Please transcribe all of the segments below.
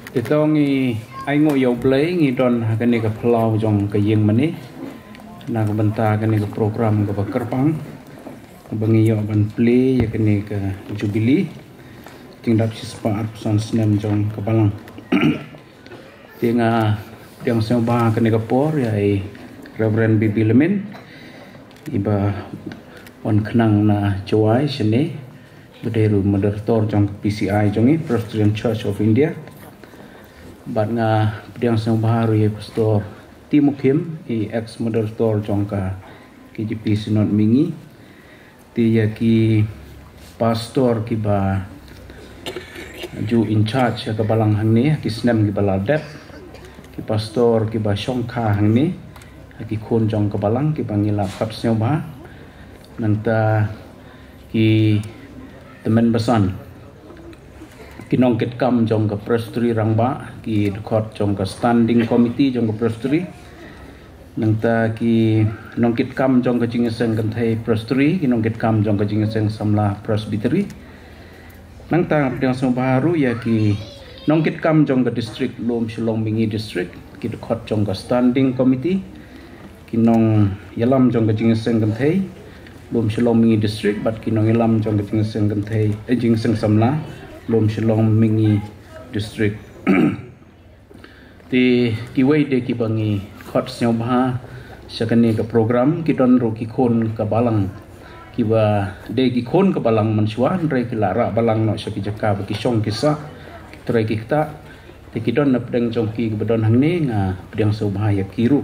Titongi aingo yo play ngi don hakani ka plau jong ka yeng mani na ka banta kani ka program ka kerpang bangi yo ban play ya kani ka jubilee tingdap sispa arpson snem jong ka balang tinga tiang semba kani ka por ya Reverend Bibi Lemin iba on kenang na jawai sini bederu moderator jong PCI jongi Presbyterian Church of India. Bat nga pediang sang baharu ye pastor Timukim ex moderator jongka KJP Sinod Mingi ti ya ki pastor ki ba ju in charge ka balang hang ni ki snem ki baladep ki pastor ki ba shongka hang ni ki khon jong ka balang ki bangila khat seng ba nanta ki temen besan kinong kit kam jong ka presbytery rangba ki dekot jong ka standing committee jong ka presbytery nangta ki nong kit kam jong ka jingeseng kan thai presbytery kinong kit kam jong ka jingeseng samla presbytery nangta pediang sang baharu ya ki nong kit kam jong ka district Lom Shillong Mingi district ki dekot jong ka standing committee kinong yalam jong ka jingeseng kan thai Lom Shillong Mingi district bat kinong yalam jong ka jingeseng kan thai jingeseng samla Lom Shillong Mingi district ti kiwai de ki bangi khot seo bha sakani ka program ki don ro ki khon ka balang ki ba de ki khon ka balang mansuan re ki lara balang no saki jaka ki song ki sa tre ki ta ti ki don nap deng jong ki bedon hang ne nga pedang seo bha ya kiru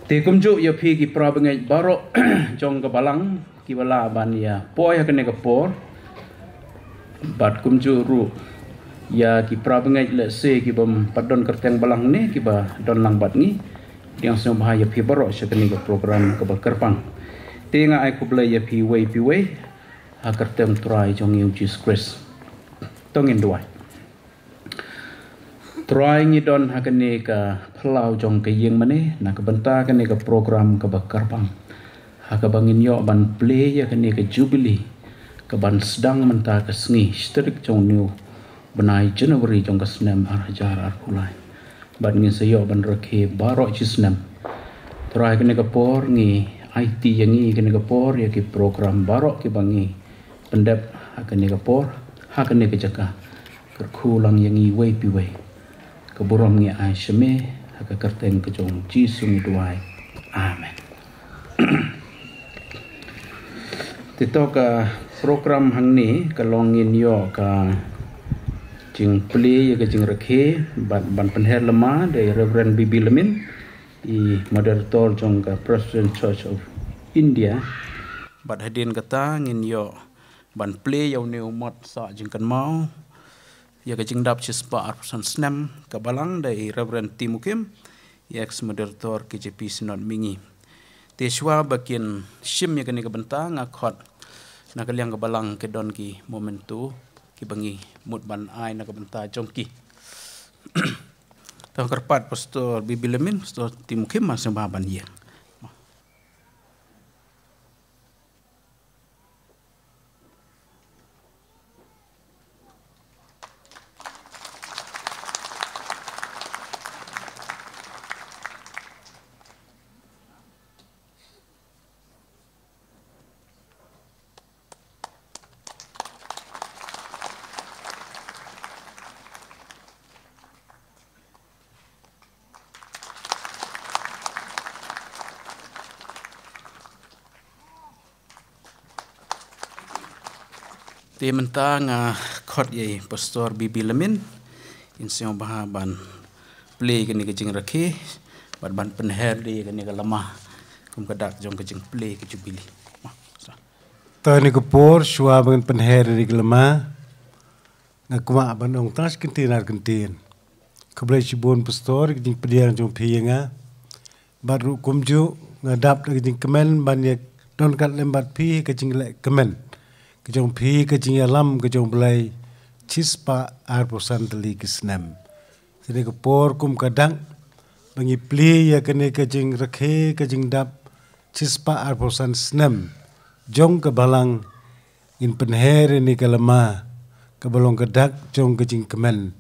ti kumju ya phi ki pra bangai baro jong ka balang ki bala ban ya poya kane ka por bat kumju ru ya ki prabengai le se ki bam padon kerteng balang ni ki ba don lang bat ni yang sem bahaya pi baro sekani ka program ka kerpang tinga ai ku blai ya pi wei ha kertem try jong yu Jesus Christ tongin duai try ni don ha kani ka plau jong ka yeng mane na ka banta kani ka program ka kerpang ha ka bangin yo ban play ya kani ka jubilee kaban sedang mentah kesni strik jong new benai Januari jong kesnem arhajar arkulai ban ngin sayo ban rekhe baro chisnem trai kene kapor ngi IT yangi kene kapor ya ki program baro ki bangi pendep hakane kapor hakane ke jaka kerkulang yangi wei pi wei keburom ngi ai sheme haka kerteng ke jong jisung duai amen titoka program hang ni kalongin yo ka jing play ya ka jing rakhe ban penher lama dari Reverend Bibi Lemin i moderator jong ka Presbyterian Church of India bat hadin kata ngin yo ban play yo ne umot sa jing kan mau ya ka jing dap chispa arsan snem ka balang dari Reverend Timukim ex moderator KJP Sinod Mingi te shwa bakin shim ya ka ni ka benta ngakot na kaliang kabalang ke don ki momentu ki bangi mut ban ai na kabenta jongki tang kerpat pastor Bibi Lemin pastor Timukim masang baban ye ti menta nga khot ye pastor Bibi Lemin in seo bahaban play kini kejing rakhe ban penher di kini ka lemah kum kadak jong kejing play ke jubilee tani ko por shwa ban penher di lemah ngakuma ban ong tas kintin ar kintin keblai sibon pastor kejing pediang jong piyenga baru kumju ngadap kejing kemen ban ye don kat lembat pi kejing le kemen kejong pi kejing alam kejong belai chispa arposan teli kisnem sini ke por kum kadang bangi pli ya kene kejing rakhe kejing dap chispa arposan snem jong ke balang in penher ini ke lemah ke balong kedak jong kejing kemen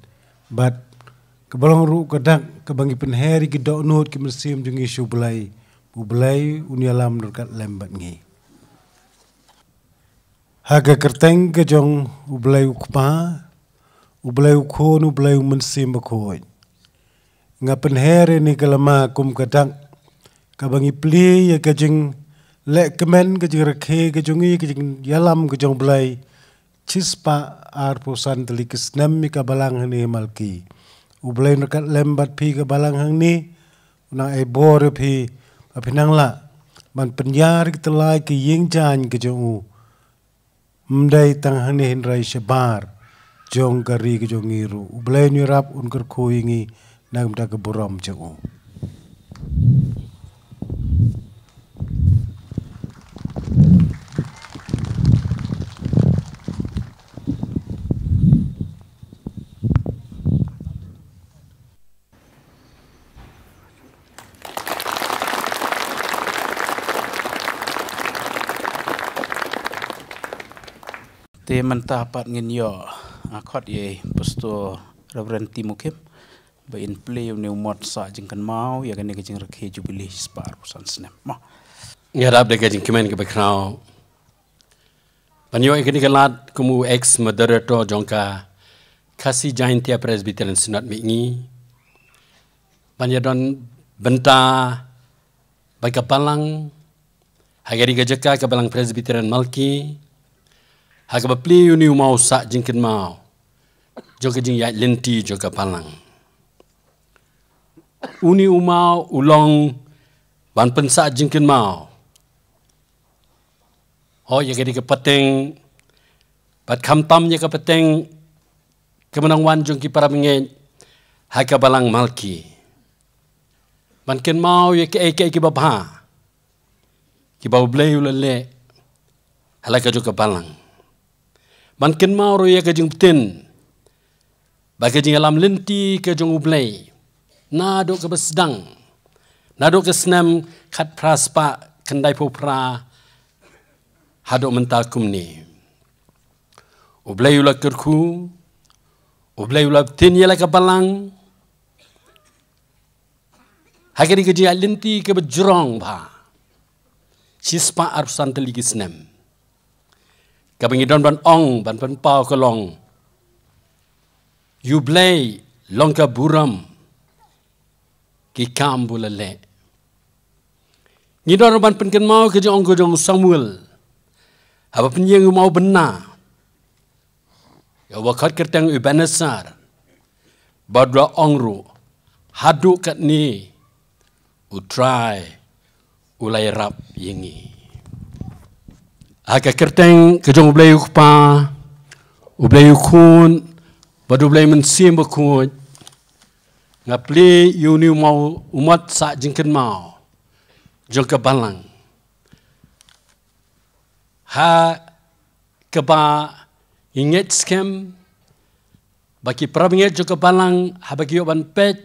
But kebalong ru kadak kebangi penheri ki dok not ki mesim jungi syublai. Ublai unialam durkat lembat ngi. Haga kerteng ke jong ublai ukpa. Ublai ukon ublai mensim bakoi. Nga penheri ni kalama kum kadak kabangi pli ya kajing lek kemen kajing rekhe kajungi kajing yalam kajong belai cispa ar posan telikis nami kabalang hani malki ublai nekat lembat pi kabalang hani una ebor pi apinang la man penyar kitelai ke ying jan kajong u mdai tang hani hindrai shabar jong kari kajong iru ublai nyurap unkar koingi nang mda keburam jong u. Te mentapat ngin yo akot ye Pastor Reverend Timukim ba in play ni umot sa jingkan mau ya kan jing rekhe jubilee spar pusan snap ma ngarap de gajing kemen ke background panyo ikini kalat kumu ex moderator jongka kasi jain tia presbyterian synod mingi panya don benta baika palang hagari gajaka ke balang presbyterian malki haga bapli uni mau sa jingkan mau jongka jing ya lenti jongka palang uni umau ulong ban pensa jingkan mau oh ya gadi ke peteng bat kamtam ya ke peteng kemenang wan jong ki para mengen haka balang malki ban ken mau ya ke ki babha ki bau blei ulale halaka jo ke balang ban ken mau ro ya ke jing pten ba ke jing alam lenti ke jong ublei na do ke besdang na do ke snam khat praspa kendai popra hadok mentakum ni. Ublay ulah kerku, ublay ulah tin yala kapalang. Hagari kerja linti ke berjerong bah. Sispa arsan teligis nem. Kabangidon ban ong ban pau kelong. Ublay longka buram. Kikam bulale. Ngidon ban penken mau kerja ong kejong Samuel. Apa penyeng mau benar. Ya wakat kertang Ebenezer. Badra ongru. Haduk kat ni. Utrai. Ulai rap yengi. Aka kertang kejong ublay ukpa. Ublay ukun. Badu ublay mensim bakut. Ngapli yuni mau umat sak jingken mau. Jongka balang. Ha keba inget skem baki prabinget jo kebalang ha baki ban pet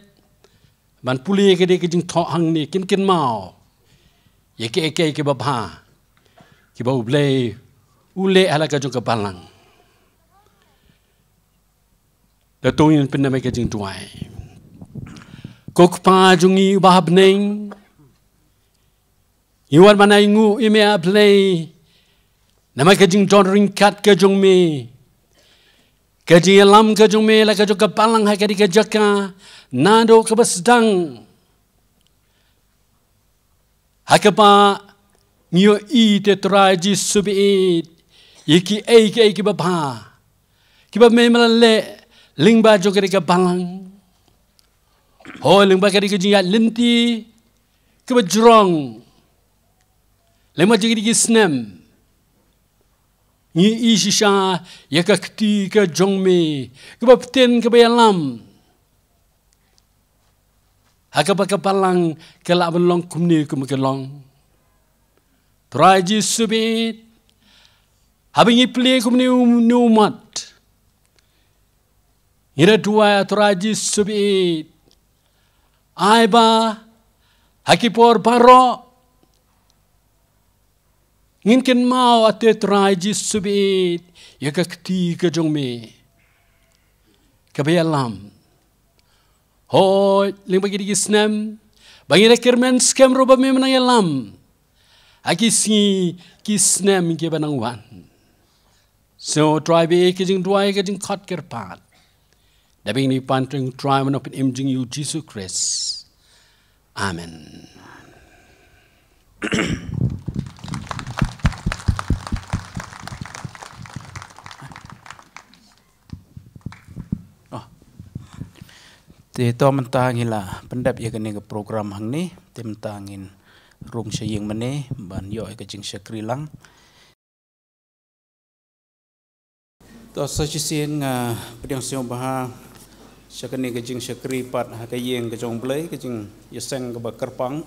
ban puli ke de jing tho hang ni kin mau ye ke babha ki ba uble ule ala ka jo kebalang da to yin pin na me ke jing tuai kok pa jungi ba habneng iwan mana ingu ime a play nama kajing don ringkat kajong me, kajing alam kajong me la kajong kapalang hai kadi kajaka, nado kabasdang, hakapa nyo i te traji subiit, iki ki babha, kiba me malale lingba jo kadi kapalang, ho lingba kadi kajing ya linti, kiba jrong, lingba jadi kisnem. Ni isisha ya kakti ka jongme kebapten kebayalam hakapa kapalang kala belong kumni kumkelong traji subit habingi ple kumni numat ira dua traji subit aiba hakipor baro Ngin mau ate traji subit ya kakti ka jongme kabayalam Hoi, ling bagi di snem. Bagi rekermen skem roba me menang elam. Aki singi ki snem ki banang wan. So try be ke jing dua ke jing khat kerpat. Dabing ni pantring try menopin imjing you Jesus Christ. Amen. Te to mentangin lah pendap ya kene ke program hang ni te mentangin rung syeng mene ban yo ke jing syakri lang to sa sien nga pediang siong baha syakane ke jing syakri pat ha ke yeng ke jong blai ke jing yeseng ke bakerpang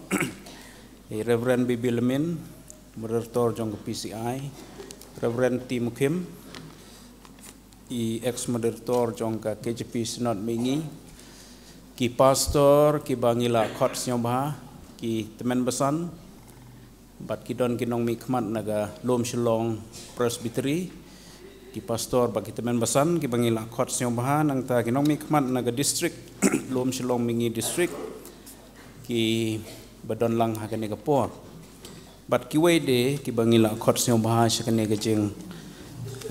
Reverend Bibi Lemin moderator jong ke PCI Reverend Timukim ex moderator jong ke KJP Synod Mingi ki pastor ki bangila khot siong baha ki temen besan bat ki don ki nong mi khmat naga lom shlong presbytery ki pastor bagi temen besan ki bangila khot siong baha nang ta ki nong mi khmat naga district lom shlong mingi district ki badon lang ha kane kapor bat ki wei de ki bangila khot siong baha shakane ke jing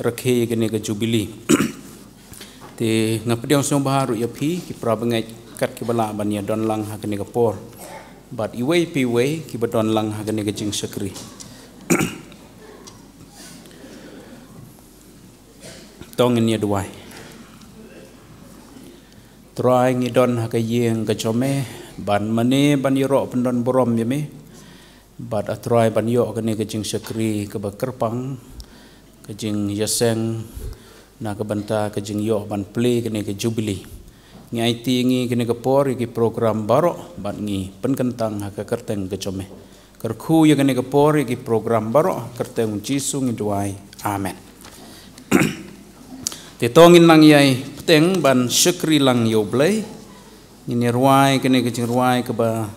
rakhe kane ke jubilee te ngapdiang siong baha ru yapi ki prabangai kat ki bala ban ya don lang ha kene kapor but iwei pi wei ki badon lang ha kene ke jing syakri tong ni duai try ngi don ha ka yeng ka chome ban mane ban yoro pendon borom yeme but atrai ban yo kene ke jing syakri ke bakerpang ke jing yaseng na ke banta ke jing yo ban play kene ke jubilee ngai ti ngi kene ke por ki program baro bat ngi penkentang ha ka kerteng ke chome kerkhu ya kene ke por ki program baro kerteng jisu ngi duai amen te tongin nang yai peteng ban syakri lang yo blai ni ruai kene ke jing ruai ke ba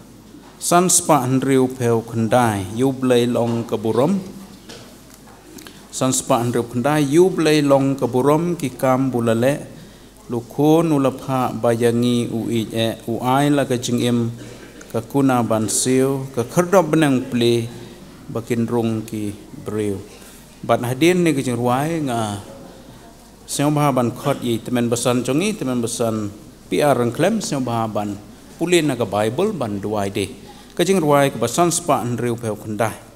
san spa hnriu peu khandai yo blai long ke burom san spa hnriu khandai yo blai long ke burom ki kam bulale lukun ulapha bayangi uai la ka jingim ka kuna ban siu ka khardop benang ple bakin rung ki breu bat hadin ne ke jing ruai nga siang bah ban khot yi temen besan jongi temen besan PR rengklem siang bah ban pulin ka bible ban duai de ka jing ruai ka basan spa nriu peu khandai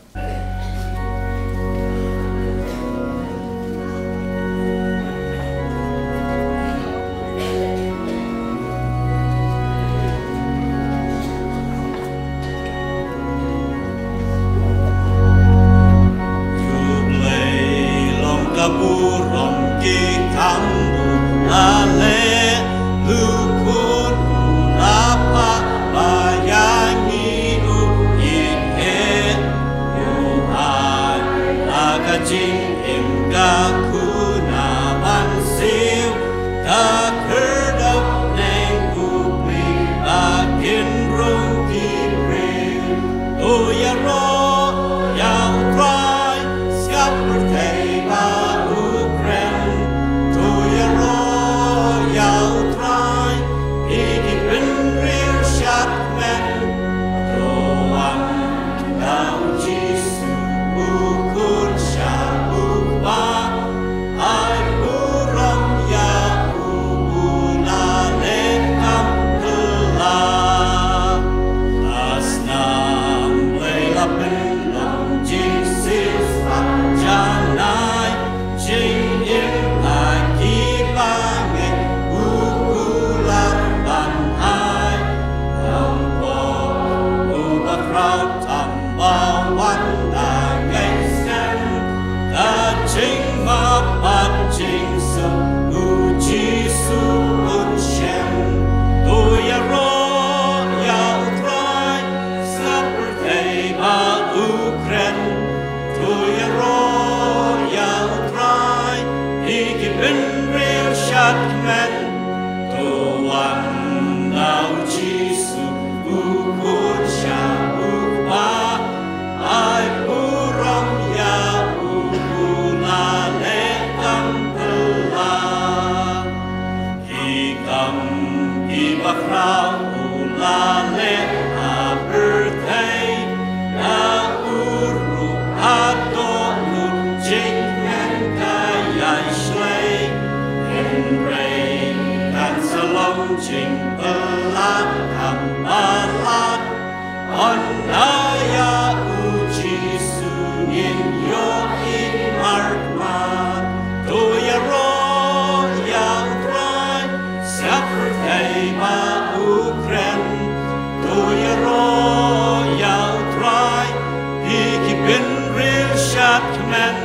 siat men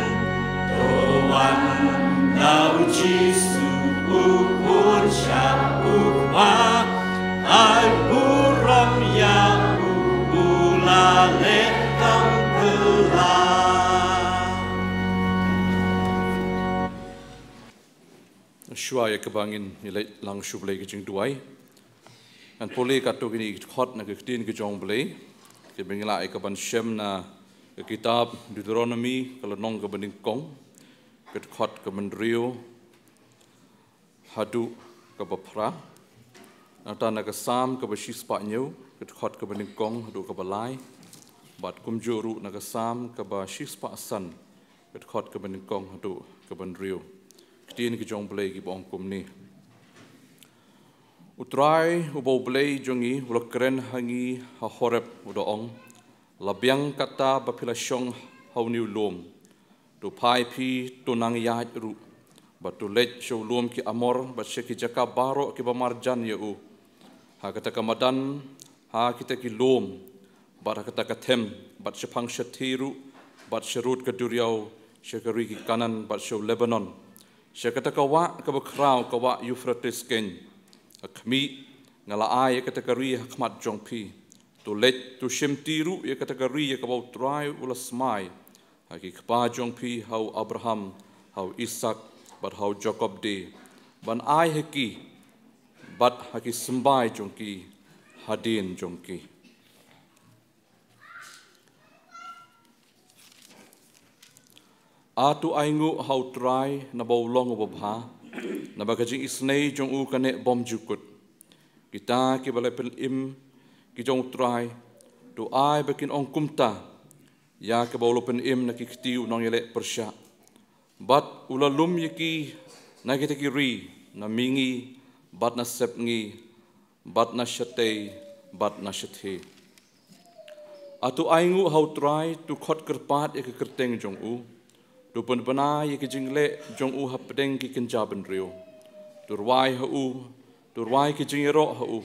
Tuhan lau Jisu ukur siap ukma ai buram ya ulale tang kelah Shua ya kebangin nilai lang shublai ke jing duai an pole kato gini khot na ke tin ke jong blai ke bengla ai kaban shem na ke kitab Deuteronomy kalau nong ke bening kong ke khot ke mendrio hadu ke bapra ata na ke sam ke bashis pa nyau ke khot ke bening kong hadu ke balai bat kumjuru na ke sam ke bashis pa san ke khot ke bening kong hadu ke bendrio tin ke jong blai ki bong kum ni utrai ubo blai jongi ulakren hangi ha horep udoong labiang kata bapilasyong hauni ulom tu pai pi tunang yaj ru batu let show lom ki amor bat ki jaka baro ki bamarjan ya u ha kata kamadan ha kita ki lom bat kata katem bat sepang shatiru bat sherut ke duriau syakari ki kanan bat show Lebanon syakata kawa ka bakrau kawa Euphrates ken akmi ngala ai kata kari hakmat jongpi tu let tu shemtiru ya kategori ya kabau try ulas mai haki kpa jongpi hau Abraham hau Isaac but hau Jacob de ban ai haki but haki sembai jongki hadin jongki atu aingu hau try na bau long obha na bagaji isnei jong u kane bom jukut kita ki balapel im ki jong try tu ai bakin ong kumta ya ke bawlopen im na ki ktiu nong yele persya bat ulalum yaki na kita ki ri na mingi bat na sepngi bat na shate bat na shathe atu aingu hau try tu khot kerpat ek kerteng jong u tu pun bana yaki jingle jong u hapdeng ki kenjaben rio turwai hu turwai ki jingero hu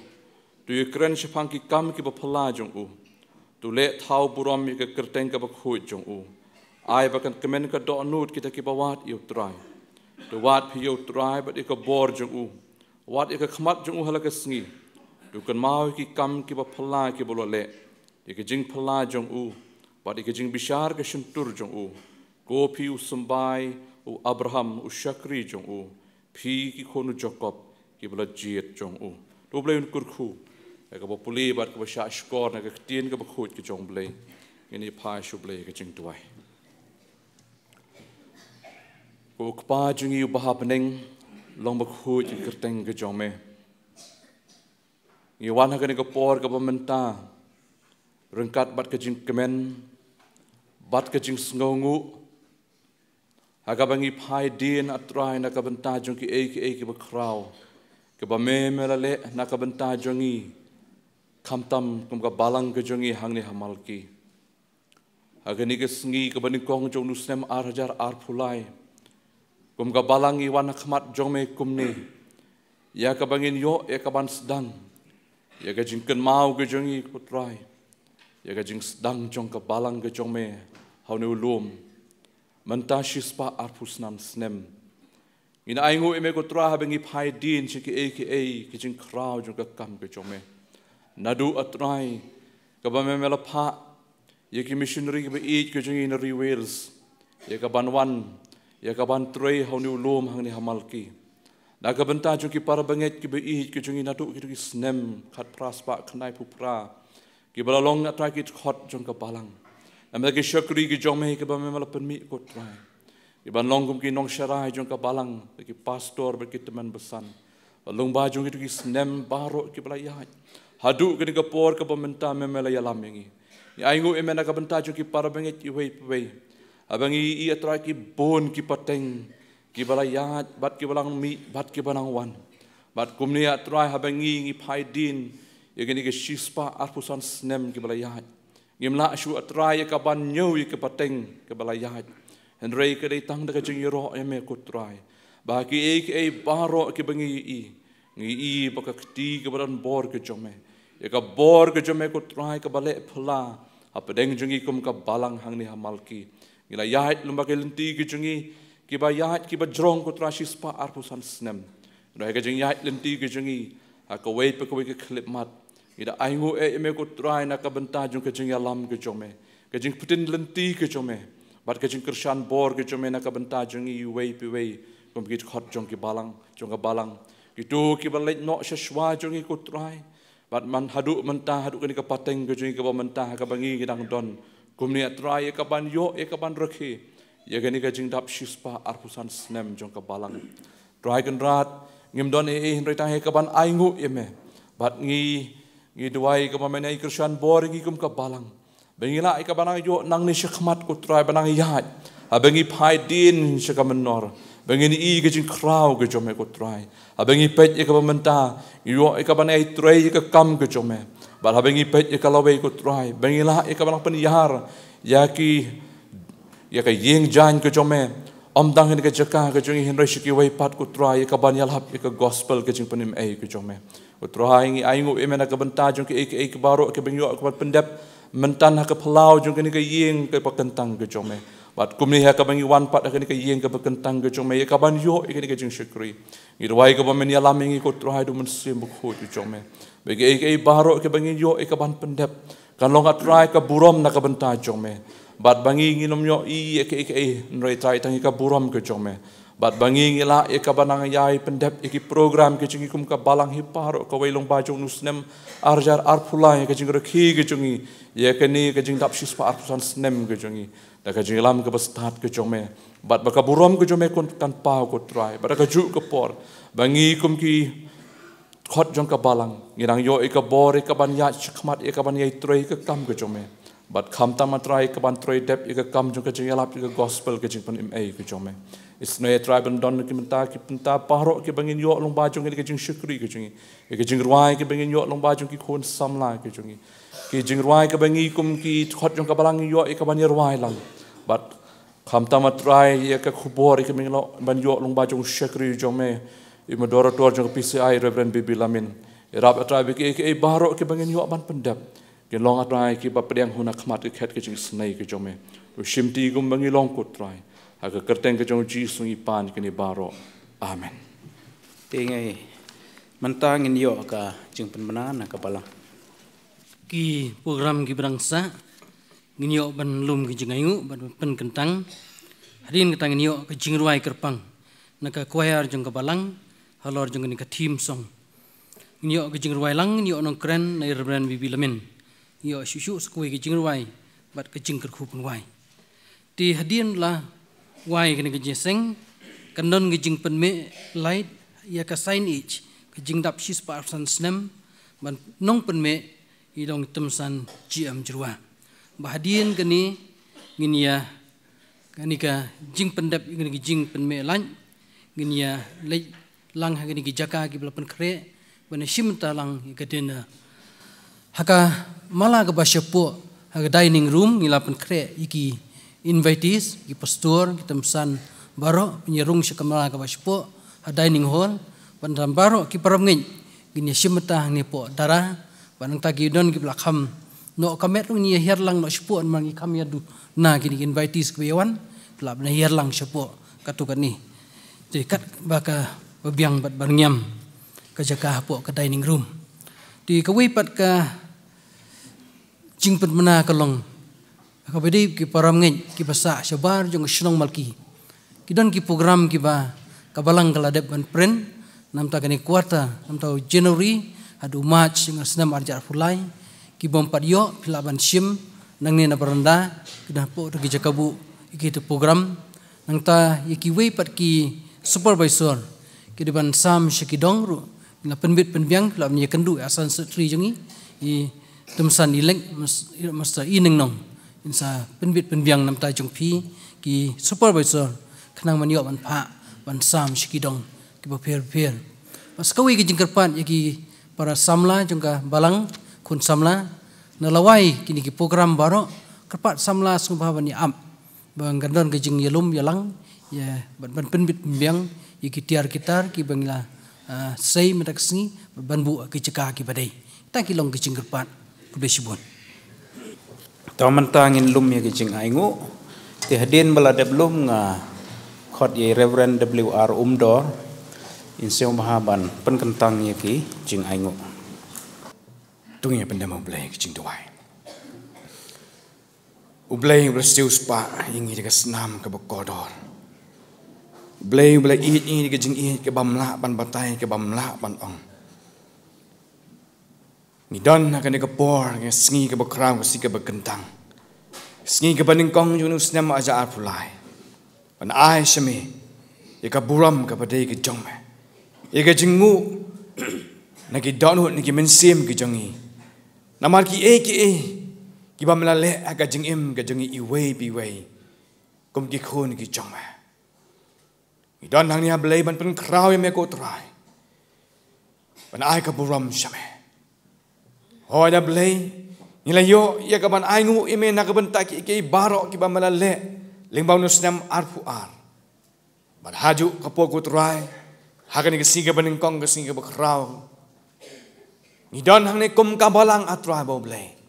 tu Ukraine sepang ki kam ki bapala jong u tu le thau buram ki kerteng ka bakhui jong u ai bakan kemen ka do nut kita ki bawat yu trai tu wat phi yu trai bat ka bor jong u wat ka khmat jong u halaka sngi tu kan mau ki kam ki bapala ki bolole ki jing phala jong u bat ki jing bishar ka shuntur jong u ko phi u sambai u Abraham u shakri jong u phi ki khonu Jacob ki bola jiet jong u tu blai kurkhu ka ba puli bat ka ba sha skor na ka tien ka ba khut ki jong blai ini phai shu blai ka jing tuai ko kpa jing yu ba happening long ba khut ki kerteng ka jong me ni wan ha ka ni ka por ka ba menta rengkat bat ka jing kemen bat ka jing sngongu aga bangi phai din atrai na ka benta jong ki ki ba krau ke ba me melale na ka benta jongi khamtam kum ka balang ke jongi hangni hamalki agani ke sngi ke bani kong jong nusnem arjar ar phulai kum ka balangi wan khmat jong me kumni ya ka bangin yo ya ka ban sedang ya ka jingken mau ke jongi putrai ya ka jing sedang jong ka balang ke jong me haune ulum menta shispa ar phusnam snem ina aingu eme ko tra habengi phai din chiki ki jing krau jong ka kam ke jong me nadu atrai ka ba me mela pha ye ki missionary ke eat ke jing in ri Wales ye ka ban wan ye ka ban trei hauni ulum hangni hamalki na ka benta jong ki para banget ki be eat ke jing nadu ki snem khat praspa khnai pupra ki balalong atrai ki khot jong ka balang amel ki shakri ki jong me ki ba me mela permi ko trai ki ban longum ki nong sharai jong ka balang ki pastor be ki teman besan long ba jong ki snem baro ki belayat hadu ke ka por ka pementa me mela yalam ngi ni aingu emena ka benta jong ki para banget i wei abangi i atrai ki bon ki pateng ki belayat bat ki balang mi bat ki banang wan bat kumni atrai habangi ngi phai din ye gani ke shispa arpusan snem ki belayat ngimla shu atrai ka ban nyau ke pateng ke belayat henrei ke dei tang da jing yoro eme ko trai ba ki e baro ki bangi i ngi i baka kti ke baran bor ke jome ye ka bor ke jome ko trai ka bale phla apdeng jungi kum ka balang hangni hamalki Gila yahat lembaga lenti ke jungi kiba yahat kiba jrong ko trashi spa arpusan snem. Dah ke jungi yahat lenti ke jungi ka wei pe ko ke klip mat. Ida aingu me ko trai na ka benta jung ke jungi alam ke jome. Ke jung putin lenti ke jome. Bat ke jung kershan bor ke jome na ka benta jungi wei pe wei kom git khot jong ki balang jong ka balang. Itu ki balai no shashwa jungi ko trai. Bat man hadu mentah hadu ke pateng ke jungi ke mentah ka bangi gidang don. Kumni atrai ka ban yo ka ban rakhi. Ya gani ka jing dap shispa arpusan snem jong ka balang. Trai kan rat ngim don hin rita he ka ban aingu eme. Bat ngi duai ka mamena ikrshan bor ngi kum ka balang. Bengila ka banang yo nang ni shakmat ko trai banang yahat. Abangi phai din shakamenor. Bengini I ke jing krau ke jome ko trai. Abangi pet ka bamenta yo ka banai trai ka kam ke jome. Bal habengi pet ka lawe ko trai. Bengila ka banang penihar ya ka yeng jan ke jome. Om dang ni ka jaka ke jing hin rashiki wai pat ko trai ka ban yalhap ka gospel ke jing penim ke jome. Ko trai ngi aingu emena ka benta jong ke baro ke bengyo ka pendep mentan ha ka phalau jong ke ni ka yeng ke pakentang ke jome. Bat kumni ha ka bangi wan pat ka ni ka yeng ka pakentang ke jome ka ban yo ke ni ka jing syukri. Ngi wai ka bamen ya lamingi ko trai du men sim ko tu jome. Bagi baro ke bangi yo ka ban pendep kan long atrai ka burom na ka benta jome. Bat bangi nginom yo I ke nrai trai tangi ka burom ke jome. Bat bangi ngila ka banang yai pendep iki program ke jingi kum ka balang hi paro ka wailong bajong nusnem arjar arpulai ke jingi rakhi ke jingi ya ke ni ke jing dap shispa arpusan snem ke jingi da ka jingi lam ke bestat ke jome. Bat baka burom ke jome kon kan pau ko trai bat ka ju ke por bangi kum ki khot jong ka balang ngirang yo ka bor ka ban ya chkhmat ka ban yai troi ka kam ke jome. Bat kham tam trai ka ban troi dep ka kam jong ka jingi lap ka gospel ke jing pan ke jome. Isnoe tribe don ki menta pahro ki bangin yo long bajong ki jing syukri ki jing ruai ki bangin yo long bajong ki khon samla ki jing ruai ki bangi kum ki khot jong ka balang yo ka ban ruai lang bat kham tam trai ya ka khubor ki bangin lo ban yo long bajong syukri jome I modoro tor jong PCI Reverend Bibi Lamin rap tribe ki bahro ki bangin yo ban pendap ki long trai ki ba priang huna khmat ki khet ki jing snai ki jome to shimti gum bangi long ko trai Aga kerteng ke jong Jesus ipan kini baro. Amen. Tingai mentang in yo ka jing penmenan ka balang. Ki program ki berangsa nginyo ban lum ki jingayu ban pen kentang hadin ketang nginyo ke jing ruai kerpang naka choir jong ka balang halor jong ni ka team song nginyo ke jing ruai lang nginyo nong kren na Reverend Bibi Lamin nginyo syusyu skui ki jing ruai bat ke jing kerku pun wai ti hadin la wai kena kejeseng kandon gejing penme light ya ka sign each kejing dap shis pa san snem ban nong penme ilong temsan GM jrua bahadien keni nginia kani ka jing pendap keni gejing penme lan nginia le lang ha keni jaka ki belapan kre ban shimta lang ka dena haka mala ka basyapo haka dining room ngilapan kre iki invitees ki pastor ki temsan baro penyerung sekamala ka baspo dining hall pandam baro ki paramngin gini simta ni po dara banang tagi don ki blakham no kamet ni herlang no spo mangi kam yadu na gini invitees ki yawan klab na herlang spo katukan ni dekat baka babiang bat barnyam ka jaka po ka dining room di kawi pat ka jingpet mena kalong Kabedi ki param ngej ki basa sabar jong senong malki. Ki don ki program ki ba kabalang kaladep ban pren nam ta kani kuarta nam ta January adu March ng senam arjar fulai ki bom padyo pilaban sim nang ne na baranda ki dah po ki jakabu ki tu program nang ta ki we pat ki supervisor ki di ban sam shikidong ru na penbit penbiang lam ni kendu asan setri jongi I temsan ileng masa ineng nong insa penbit penbiang nam ta jong pi ki supervisor khnang manyo ban pha ban sam shikidong ki ba per pas kawi ki jingkerpan ki para samla jongka balang kun samla nalawai kini ki program baro kerpat samla sumpah bani am bang gandon ke jing yelum yalang ya ban penbit penbiang ki tiar kitar ki bangla sei metaksni ban bu ki cekah ki badai ta ki long ki jingkerpan ku besibon Taman tangin lum ya kicing aingu Tihadin balada belum nga khot ye Reverend W.R. Umdor insiong mahaban penkentang yaki jing aingo. Tungnya pendama ublay kecing tuai. Ublay berstiu spa ingi dekat senam ke bekodor. Ublay ini ke jing ke bamla ban batai ke bamla ban ong. Nidon akan ke por ke sengi ke bekram ke si ke bekentang. Sengi ke baningkong junu senam aja arpulai. Ban ai semi ye ke buram ke badai ke jongme. Ye ke jingu naki donut naki mensim ke jongi. Namar ki Kiba melale aga jengim ga jengi iwei biwei. Kum ki khun ki chongma. Idon hang ni hablei ban pen kraw ye me ko trai. Ban ai ka buram shame. Ho ya blei ni la yo ya ka ban ai ngu ime na ka ban ta ki ke baro kiba melale lingbau no snam arfu ar. Ban haju ka po ko trai. Hakan ni singa ban kong ka singa ba kraw. Idon hang ni kum ka balang atrai bo blei.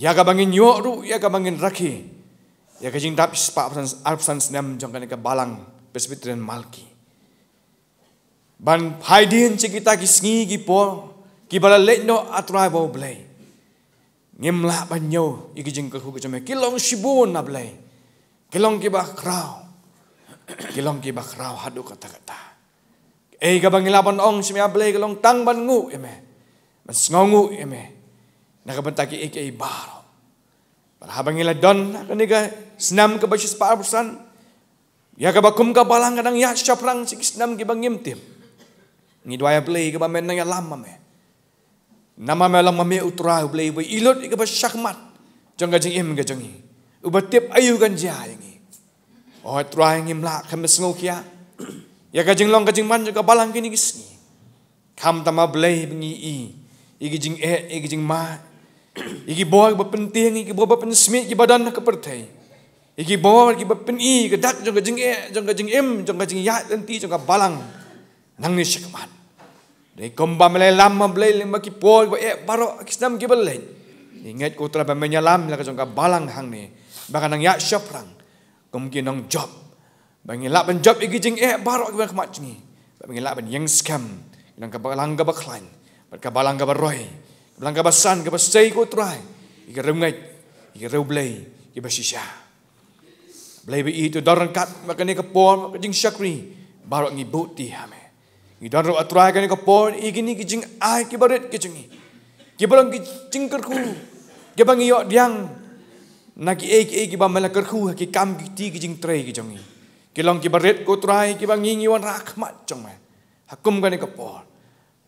Ya ka bangin yoru, ya ka bangin rakhi, ya ka jing dap spa arpsan senam jong ka balang Presbyterian Malki. Ban haidin cikita ki sngi ki por, ki bala letno atrai bo blai. Ngimla ban yo, iki jing ka hu ka jame kilong shibun na blai. Kilong ki ba kraw. Kilong ki ba kraw hadu kata-kata. Ka bangin laban ong simya blai kilong tang ban ngu eme. Ban sngongu eme. Nakabantaki aka baro. Habang ila don kaniga senam ke basis paarsan. Ya ka bakum ka balang kadang ya syaprang si senam ki bangimtim. Ngi dua play ka ba men na lama me. Nama me lang mame utra play boy ilot ka ba syakmat. Jong ka jing im ka jongi. Ubatip ayu kan ja yangi. Oh try ngim la kam sngo kia. Ya ka jing long ka jing man ka balang kini gisni. Kam tama play bengi i. Iki jing ma. Iki bawa berpenting, iki bawa berpensmit, iki badan nak kepertai. Iki bawa iki berpeni, kedak jong kajing jong kajing jong kajing ya nanti jong balang. Nang ni syakmat. Dari komba melai lama belai lima ki pol baro kisnam ki belai. Ingat ko telah menyalam la jong balang hang ni. Bahkan nang ya syaprang. Kemungkin nang job. Bangilak ben job iki jing baro ki kemat ni. Bangilak ben yang scam. Nang ka balang ka baklan. Ka balang ka baroy. Belang ka basan ka basay ko try. Ika rungat, ika rublay, ika basisya. Blay bi itu dorang kat makani ka por makajing syakri baro ngi buti hame. Ngi dorang atray kani ka por igini kijing ai ki baret kijingi. Ki barang kijing kerku. Ki bang iyo diang naki ki ba mala kerku ki kam ki ti kijing tray kijingi. Ki long ki baret ko try ki bang ngi wan rakmat jong ma. Hakum kani ka por.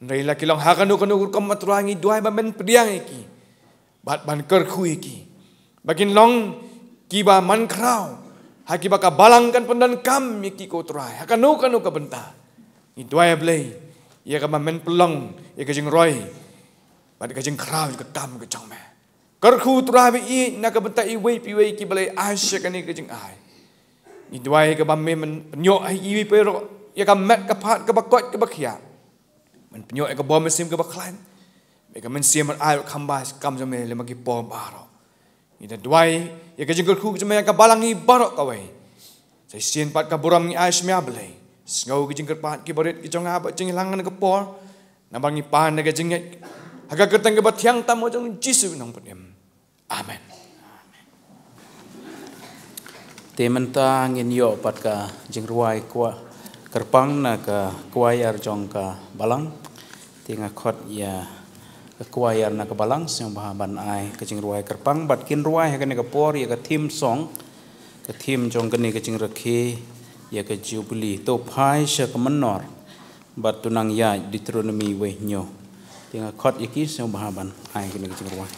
Naila kilong hakanu kanu kum matrangi duai ba men pediang iki. Bat ban kerku iki. Bakin long kiba man kraw. Hakiba ka balangkan pendan kam iki ko trai. Hakanu kanu ka benta. Ni duai blay. Ya ka men pelong ya ka jing roy. Bat ka jing kraw ka kam ka jang me. Kerku trai bi na ka benta i wei pi wei ki balai asya kani ka jing ai. Ni duai ka ba men penyo ai i pero ya ka met ka phat ka bakot ka bakhia. Man penyo ka bom mesim ka baklan. Mereka mensim air kambas kam jame le magi pom baro. Ida duai ya ka jingkul ku jame ka balangi baro ka wei. Sai sien pat ka buram ni ais mea blai. Sngau ki jingkul pat ki baret ki jonga ba jing langan ka por. Nabangi pan ka jinget. Haga kertang ka bathiang tam mo jong Jisu nang pedem. Amen. Tementa ngin yo pat ka jingruai kwa kerpang na ka kuayar jong ka balang. Tinga khot ya kuayar na ka balang siang bahaban ai ka jing ruai kerpang bat kin ruai ha ka por ya ka thim song ka thim jong ka ni ka jing rakhi ya ka jubilee to phai sha ka manor bat tunang ya Deuteronomy we nyo tinga khot iki siang bahaban ai ka ni ka jing ruai.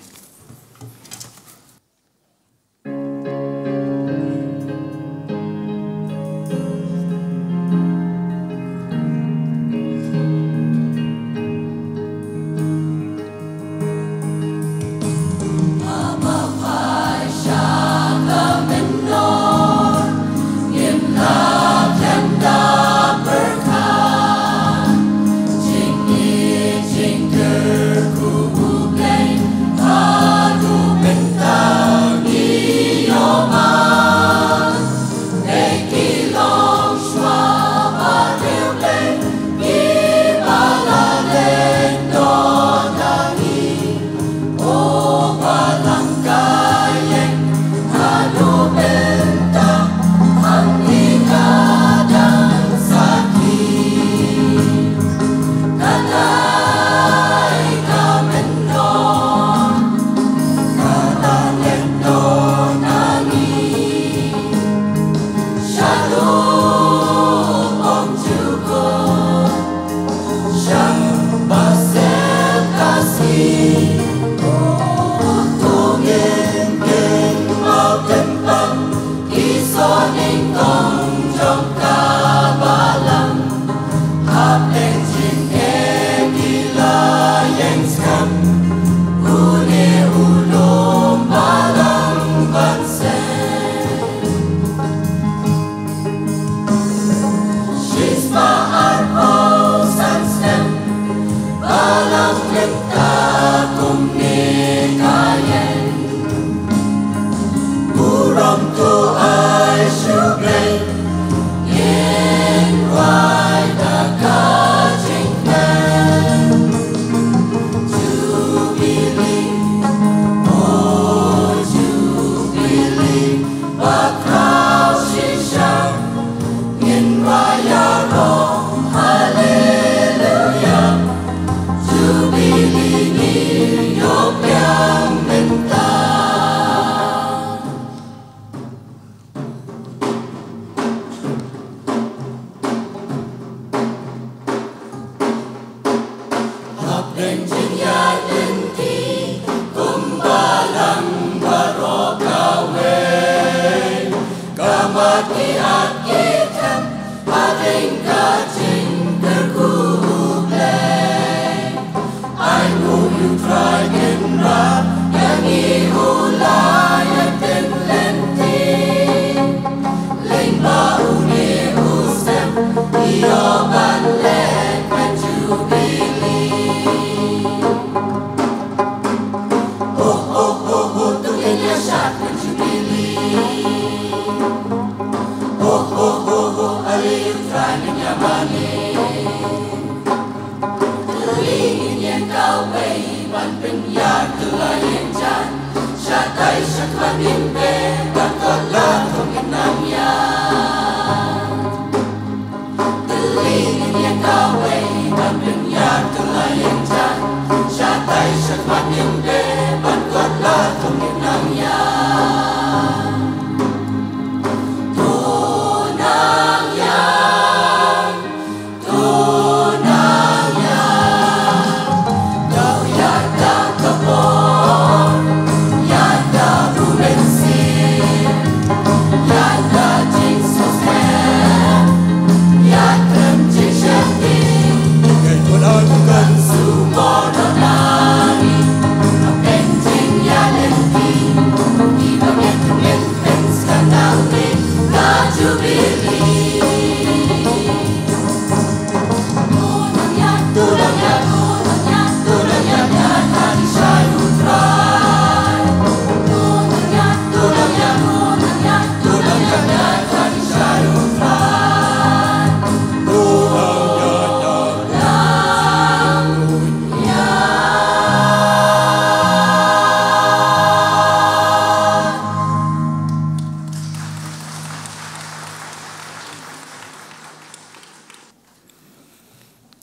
Oh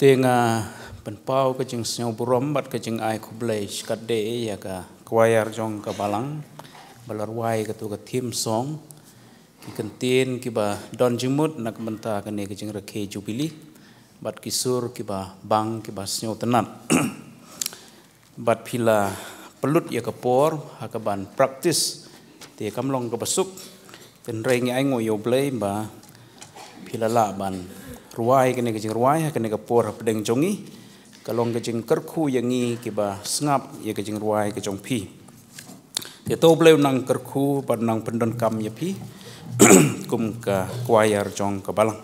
Tenga penpau ke jeng snyau burom bat ke jeng ai kublai skat de ya ka kwayar jong ka balang balarwai ke tu ka tim song ki kentin ki ba don jimut nak menta ke ne ke jeng reke jubili bat kisur ki ba bang ki ba snyau tenat bat pila pelut ya ka por ha ka ban praktis te kamlong ka basuk ten reng ai ngo yo blai ba pila la ban ruai kene kejing ruai kene ke por pedeng jongi kalong kejing kerku yangi kiba sngap ye kejing ruai kejong pi te to bleu nang kerku pan nang pendon kam ye pi kum ka kwayar jong ka balang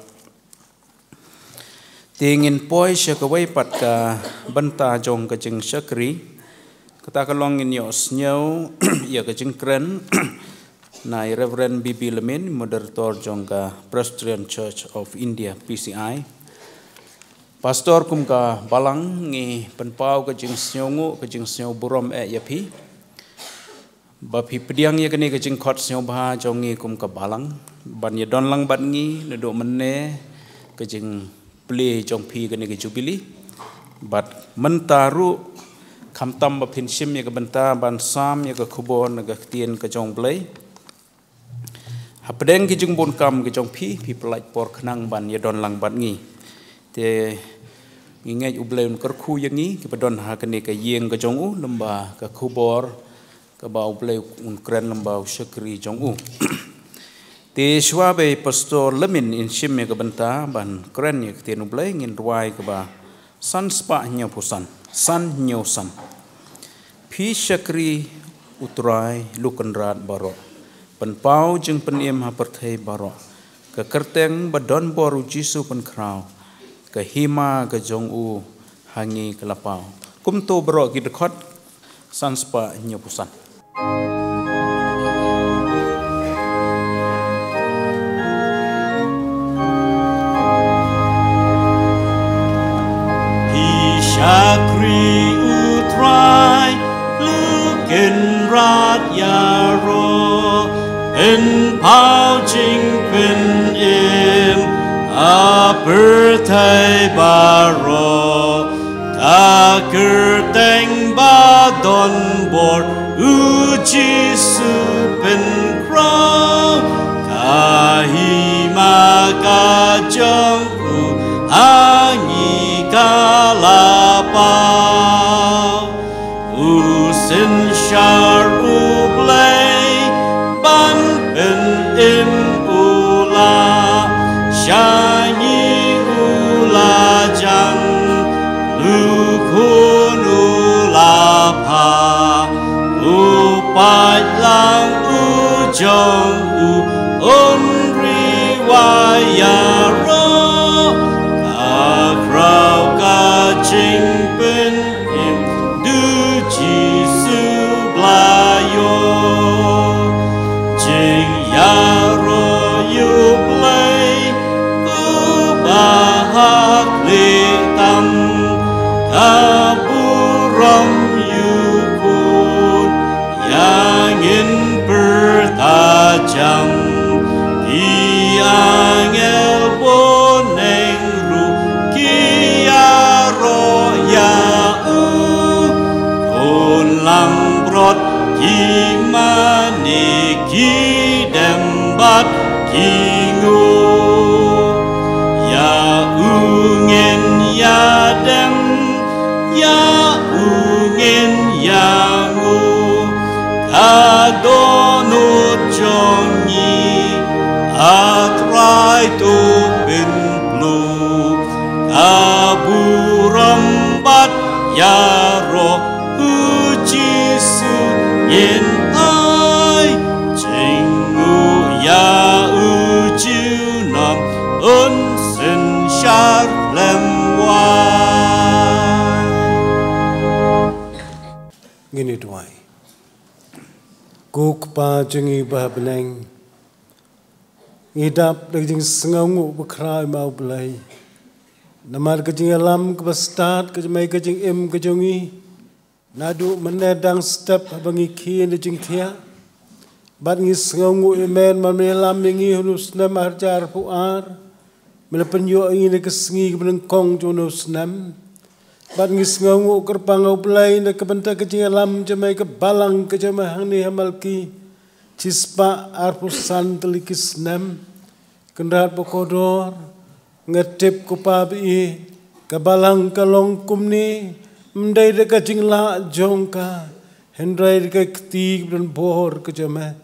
tingin poi sya ka wai pat ka banta jong kejing syakri kata kalong in yo snyau ye kejing kren na Reverend Bibi Lemin, moderator jongka Presbyterian Church of India PCI. Pastor kumka balang ngi penpau ke jing snyo burom yapi. Bapi pediang ya kene ke jing khot snyo bha jongi kumka balang ban ya don lang bat ngi nedok menne ke jing ple jong pi kene ke jubili. Bat mentaru kamtam bapin sim ya ke benta ban sam ya ke kubon ke tien ke jong play. Hapedeng ki jung bon kam ki jong pi pelaj por khnang ban ya don lang ban ngi te ngi ngai ubleun kerku yang ngi ki pedon ha kene ka yeng ka jong u lamba ka khubor ka ba uble un kren lamba syakri jong u te shwabe pastor lemin in shim ka benta ban kren ya te uble ngin ruai ka ba san spa nya pusan san nyo san pi syakri utrai lukenrat baro penpau jeng peniem ha perthai baro ke kerteng badon boru jisu pen krau ke hima ke jong u hangi kelapau kum to baro ki dekhot sanspa nyopusan. Shakri utrai lukin rat yaro in pao jing bin im a bertai baro ta kerteng ba don bor uji su bin crow kahi maka jong u hangi kalapau usin syar ublay ban ben im ula syanyi ula jan lukun ula pa upat lang ujong u unri wayaro Jing ben im du Jisu blayo Jing yaro yu blay ubahak litam kaburam yukun yang bertajam diangel boneng ru lambrot kimani kidembat kingu ya ungen ya dem ya ungen yangu kadonut jongi atrai tu bin blue kaburambat yaro Jisu yin ai jingu ya ujunam unsin syar lemwai Gini tuai Kuk pa jengi bah beneng Ngidap daging sengaungu bekrai mau belai Namar kejing alam kebastat kejamai kejing im kejongi Nadu menedang step bangi kian de jingkia bat ngis ngongu imen mamelam ngi hunus nam harjar puar melepen yo ingin kesengi benengkong jonus nam bat ngis ngongu kerpangau belai ne kebenta kejing alam jamai kebalang kejamai hangni hamalki cispa arpusan telikis nam kendat bokodor ngetip kupabi kebalang kalong kumni Mendai dekat jingla jongka, hendrai dekat ketik dan bor kejama.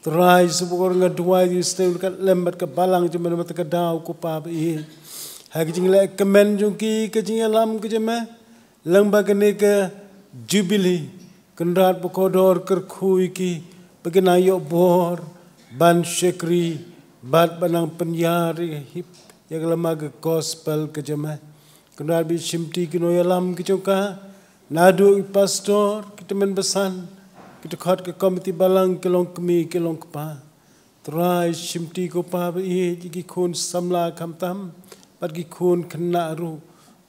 Terai sebuah orang dua di setiap dekat lembat ke balang jama mata ke dau kupap i. Hak jingla kemen jongki ke jingalam kejama. Lembat kene ke jubili, kendat bokodor kerkui ki, baginayok bor, ban syekri, bat banang penyari hip, yang lama ke gospel kejama. Kenal bi simti kino yalam kicoka nadu pastor kita menbesan kita khat ke komiti balang kelong kemi kelong kepa trai simti ko pa bi ki khun samla khamtam pat ki khun khna ru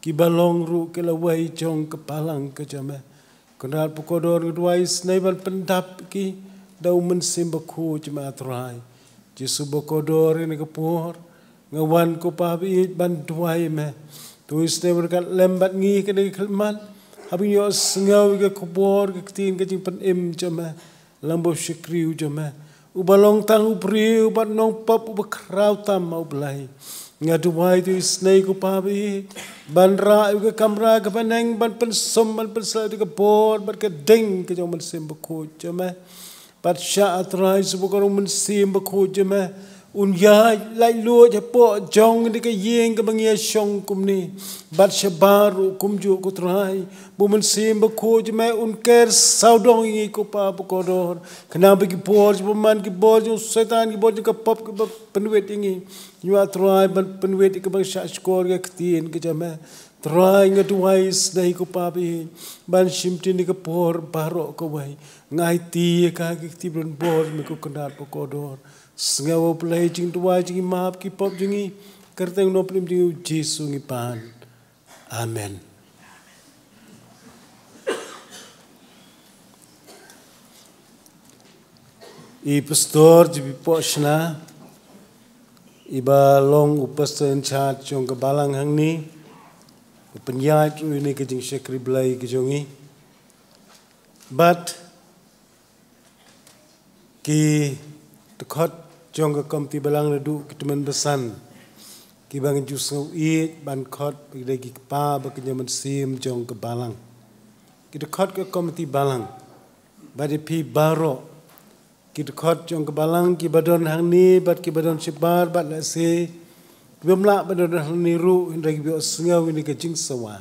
ki balong ru kelawai jong kepalang kejame kenal pukodor duai snaibal pendap ki dau men simbakhu jema trai jisu bokodor ni kapor ngawan ko pa bi ban duai me Tuis ne berkat lembat ngi ke kelman habis yo sengau ke kubor ke tin ke jing pen im jama lambo syekriu jama ubalong tang upri ubat nong pop ubakrau tam mau belai ngadu wai tuis ne ku pabi bandra ke kamera ke paneng ban pensom ban pensal ke bor ban ke deng ke jong men sim beku jama pat sya atrai subukar men sim beku jama Unya lai luo japo jong di ke yeng ke bangia syong kumni bat syabaru kumju kutrai bumen sim bako jme unker saudong ingi ko pa bukodor kenapa ki bor buman ki bor jo setan ki bor ke pop ke penwet ingi nyua trai ban penwet ke bang syakor ke tin ke jame Try ngadwai snai ko pabi ban shimti ni kapor barok ko wai ngai ti ka ki tibron bor mi ko kandat po kodor sngawo play jing dwai jing map ki pop jingi kerteng no plim jing Jesu ngi pan. Amen. I pastor jibi pochna iba long upastor in charge jong kabalang hang ni penyat ini ke jing syekri belai ke jongi but ki tekot jong ke komti balang ledu ki teman besan ki bang jus ngau it ban kot ki dagi pa ba ke nyaman sim jong ke balang ki tekot ke komti balang badi pi baro ki tekot jong ke balang ki badon hang ni bat ki badon sibar bat la se Bimla badon hang ni ru indai bi osngau ini ke jing sawa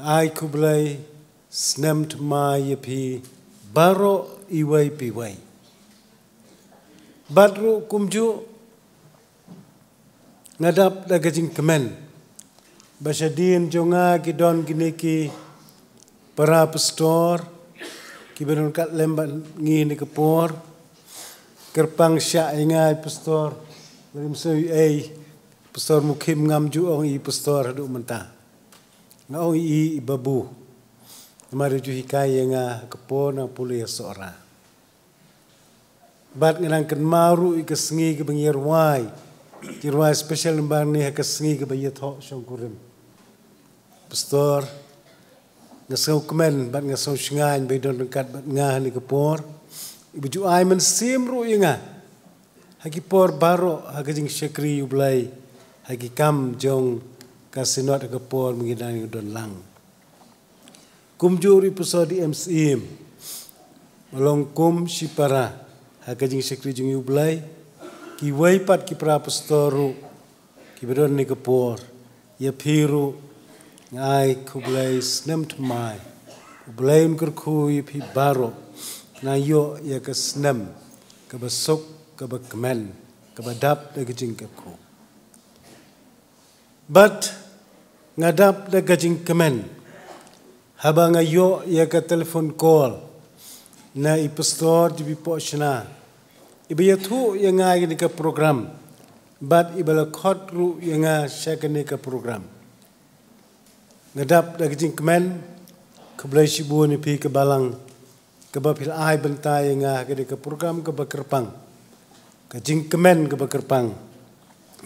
ai kublai snemt mai pi baro iwai pi wai badru kumju ngadap da ke jing kemen basadin jonga ki don gini ki para pastor ki badon kat lemban ngi ni ke por kerpang sya ingai pastor Marim sui pastor mukim ngam ju ong i pastor hadu menta. Nga ong i babu. Mari ju hikai nga kepo na puli seorang. Bat ngang ken maru i kesengi ke bangir wai. Kirwai special lembar ni ha kesengi ke bayat ho syong kurim. Pastor ngasau kemen bat ngasau shingan bay don dekat bat ngah ni kepor. Ibu ju ai men sim ru nga. Hagi por baro hagi jing syekri ublai hagi kam jong kasinot hagi por mengidani don lang. Kumjuri pusodi MCM malong kum sipara hagi jing syekri jing ublai ki waipat ki pra pastoru ki bedon ni kepor ya piru ngai kublai snemt mai ublai unkurku ya pi baro na yo ya ke snem ke besok kemen kebadap da gajing keku. But ngadap da gajing kemen habang ayo ya ke telefon call na ipastor di bipochna ibayatu yang ngai ni ke program but ibala khotru yang shakane ke program ngadap da gajing kemen keblai sibu ni pi ke balang kebapil ai bentai yang ke program ke bakerpang Kajing kemen ke bakerpang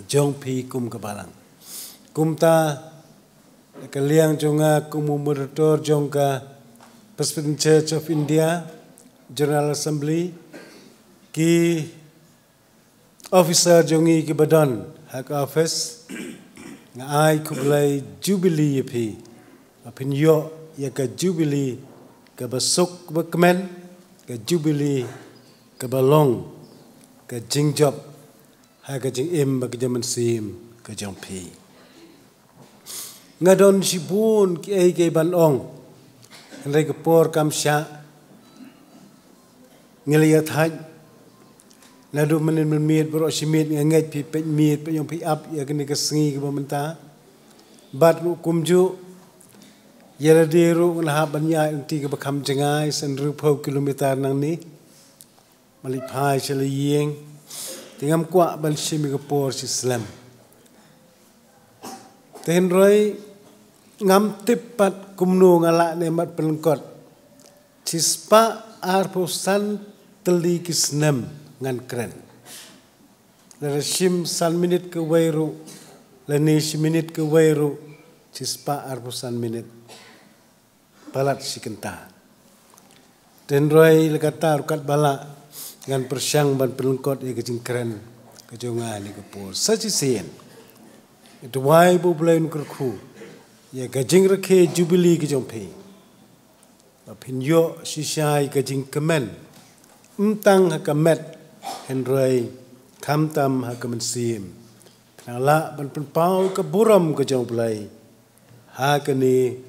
jong pi kum ke balang kumta ke liang jonga kum moderator jong ka Presbyterian Church of India General Assembly ki officer jongi ki badon hak office ngai kublai jubilee pi apin yo ya ka jubilee ke besuk ke kemen ke jubilee ke balong ke jing job ha ke jing im ke jaman sim ke jong pi ngadon sibun ki ai ke ban ong ndai ke por kam sya ngeliat haj nadu menin miet bro simit ngai pi pe miet pe yong pi up ya ke ni ke sengi ke bamenta bat lu kumju yara deru nglah banya inti ke bakam jengai sen rupo kilometer nang ni Malipai seliyeng tingam kuat balsimi ke por si Islam. Tenroi ngam tipat kumnu ngalak nemat pelengkot. Cispa arposan teli kisnem ngan keren. Lerashim san minit ke wairu, lenish minit ke wairu, cispa arposan minit. Balat si kenta. Tenroi lekata rukat balak. Dengan persyang ban pelengkot ya kejing keren kejongan ni kepul saji sen itu wai bu belain kerku ya kejing reke jubilee kejong pe apin yo sisai kejing kemen entang hakamet henroi kamtam hakamen sim nala ban penpau ke buram kejong belai hakani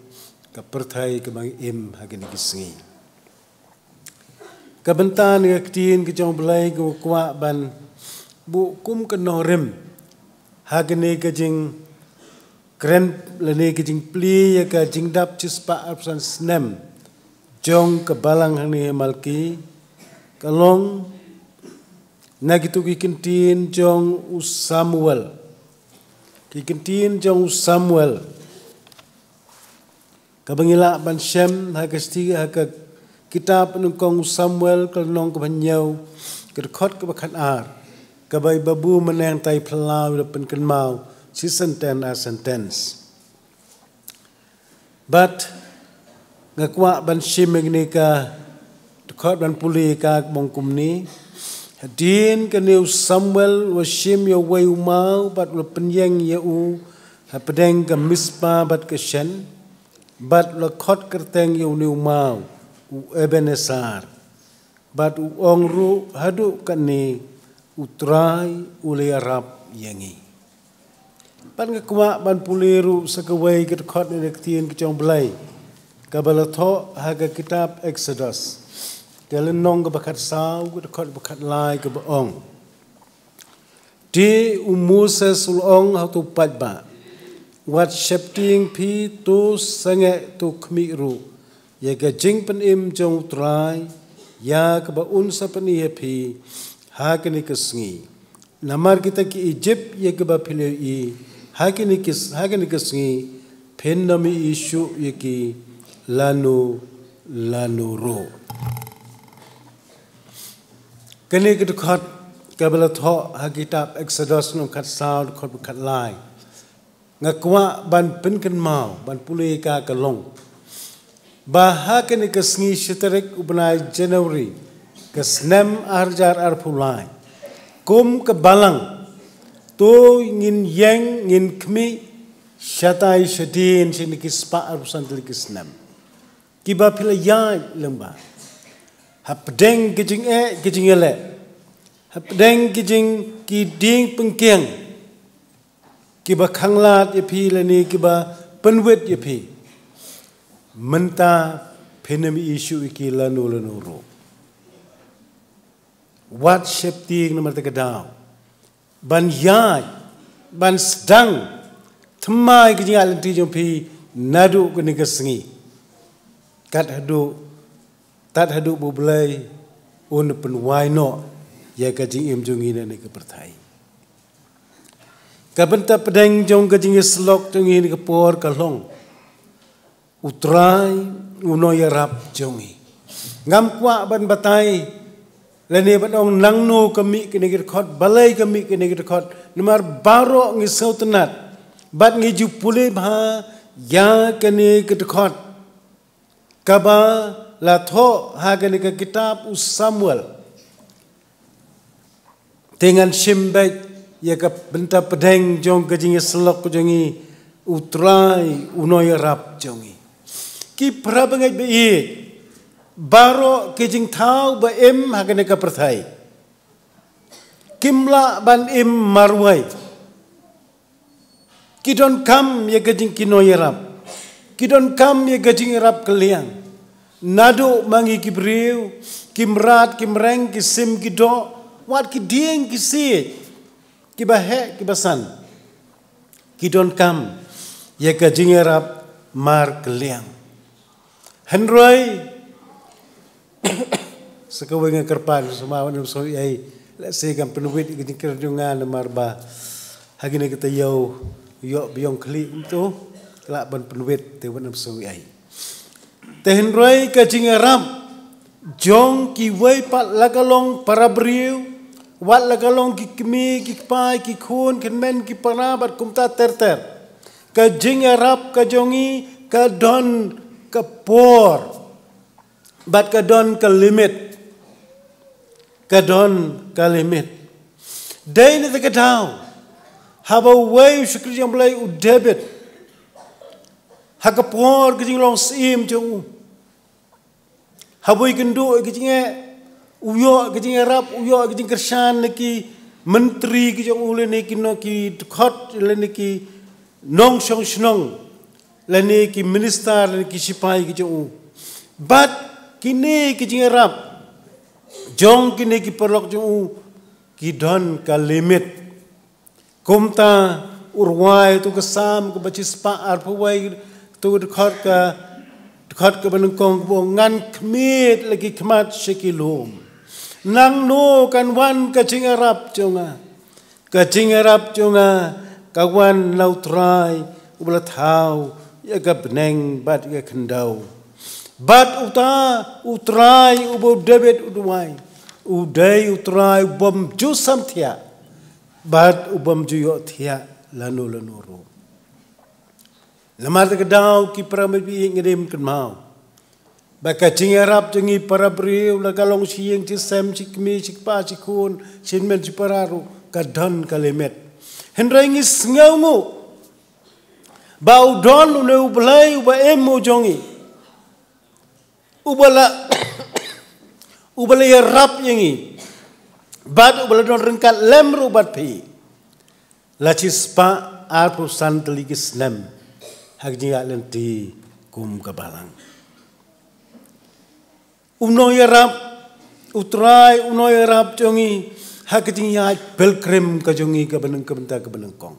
ke perthai ke bang im hakani kisengi Kebentan ketin kejong belai ke kuat ban bu kum ke norim hagene kejing keren lene ke jing pli ya ka jing dap cispa arsan snem jong ke balang hani malki kalong nagitu ki kentin jong Samuel ki kentin jong Samuel kabangila ban Shem ha ka sti ha ka kitab nungkong Samuel kalong ke banyau ke khot ke bakhan ar kabai babu meneng tai plau depan kenmau si sentence but ngakwa ban Shem ngnika khot ban puli ka bongkum ni hadin ke new Samuel wa Shem yo wei mau bat lo penyeng ya u ha pedeng ke Mispa bat ke Shen bat lo khot kerteng yo new mau u Ebenezer bat u ongru hadu kani utrai ule Arab yangi pan ngakwa ban puliru sakawai ke khot ni tien ke chong blai kabalatho haga kitab Exodus kalen nong ke bakat sau ke khot bakat lai ke baong di Moses ulong how to patba wat shapting pi tu sange tu khmiru ya ga jing pen im jong utrai ya ke ba unsa pani pi ha ke ni kesngi namar kita ki Egypt ya ke ba phile I ha ke ni kesngi pen nami isu ya ki lanu ro kene ke khot kabala tho ha kitab Exodus no khat sao khot khat lai ngakwa ban pen kan mau ban puli ka kalong bah kene kesngi shitarik ubnai January kesnem arjar arpulai kum ke balang to ngin yang ngin kmi shatai shadin sini kispa arusan tili kesnem kiba pila yai lemba hapdeng kijing kijing ele hapdeng kijing kiding pengkeng kiba khanglat yapi lani kiba penwet yapi menta penemi isu iki lanu ro what shapting nomor tegadaw ban yai ban sedang thmai kijing alanti jompi nadu kini kesengi kat hadu bublai un pen waino ya kajing im jongi ne ke perthai kabenta pedeng jong kajing slok jongi ne ke por kalong utrai uno ya rap jongi ngam kwa ban batai lene ban ong nangno kami kene ke khot balai kami kene ke khot numar baro ngi sautenat bat ngi ju pule bha ya kene ke khot kaba la tho ha kene ke kitab Samuel dengan Shembek ya ka benta pedeng jong kajing selok jongi utrai uno ya rap jongi ki prabangai be baro kijing thau ba em ha kene ka perthai kimla ban im marwai kidon kam ya kajing kino ya rap kidon kam ya kajing rap kaliang nado mangi kibriu kimrat kimreng kisim kido wat kidieng kisi kibahe kibasan kidon kam ya kajing rap mar kaliang henroi sekawai kerpan semua orang so ai let's say kan penuit kajing kerjungan marba hagine kita yo biong kli itu kelak ban penuit te wan so ai tehen roi kajing ram jong ki wei pat lagalong para briu wat lagalong ki kmi ki pai ki khun ken men ki panabat kumta terter kajing rap kajongi ka don ka por bat ka don ka limit dai ne ka down haba way shukri jam blai u debit hakapor kijing long sim jong haboi kendo kijing uyo kijing rap uyo kijing kersan ki menteri kijing ule ne ki no ki khot le ne ki nong shong shnong le ne ki minister le ki sipai kijing bat kini kijing rap jong kini ki perlok jong ki don ka limit kumta urwai tu kesam ke bacis paar pawai tu dekat ke benengkong ngan kemit lagi kemat sekilum nang no kan wan kacing Arab jonga kawan lautrai ubla thau ya ka beneng bat ya kendau bat utrai ubo David udai utrai bom jusam thia bat ubam juyo thia lanu ro lamar kedau ki prambi ngedem kan mau baka cingarap jengi para briu la kalong sieng ci sem ci kmi ci pa ci kun sin men ci pararu kadan kalemet henrengis ngaungu bau don ule ublai uba emo jongi ubala rap yengi bat ubala don rengkat lem rubat pi la ci spa arpu santeligis lem hak jinga lenti kum kabalang unoy rap utrai unoy rap jongi hak jinga belkrem ka jongi ka beneng kong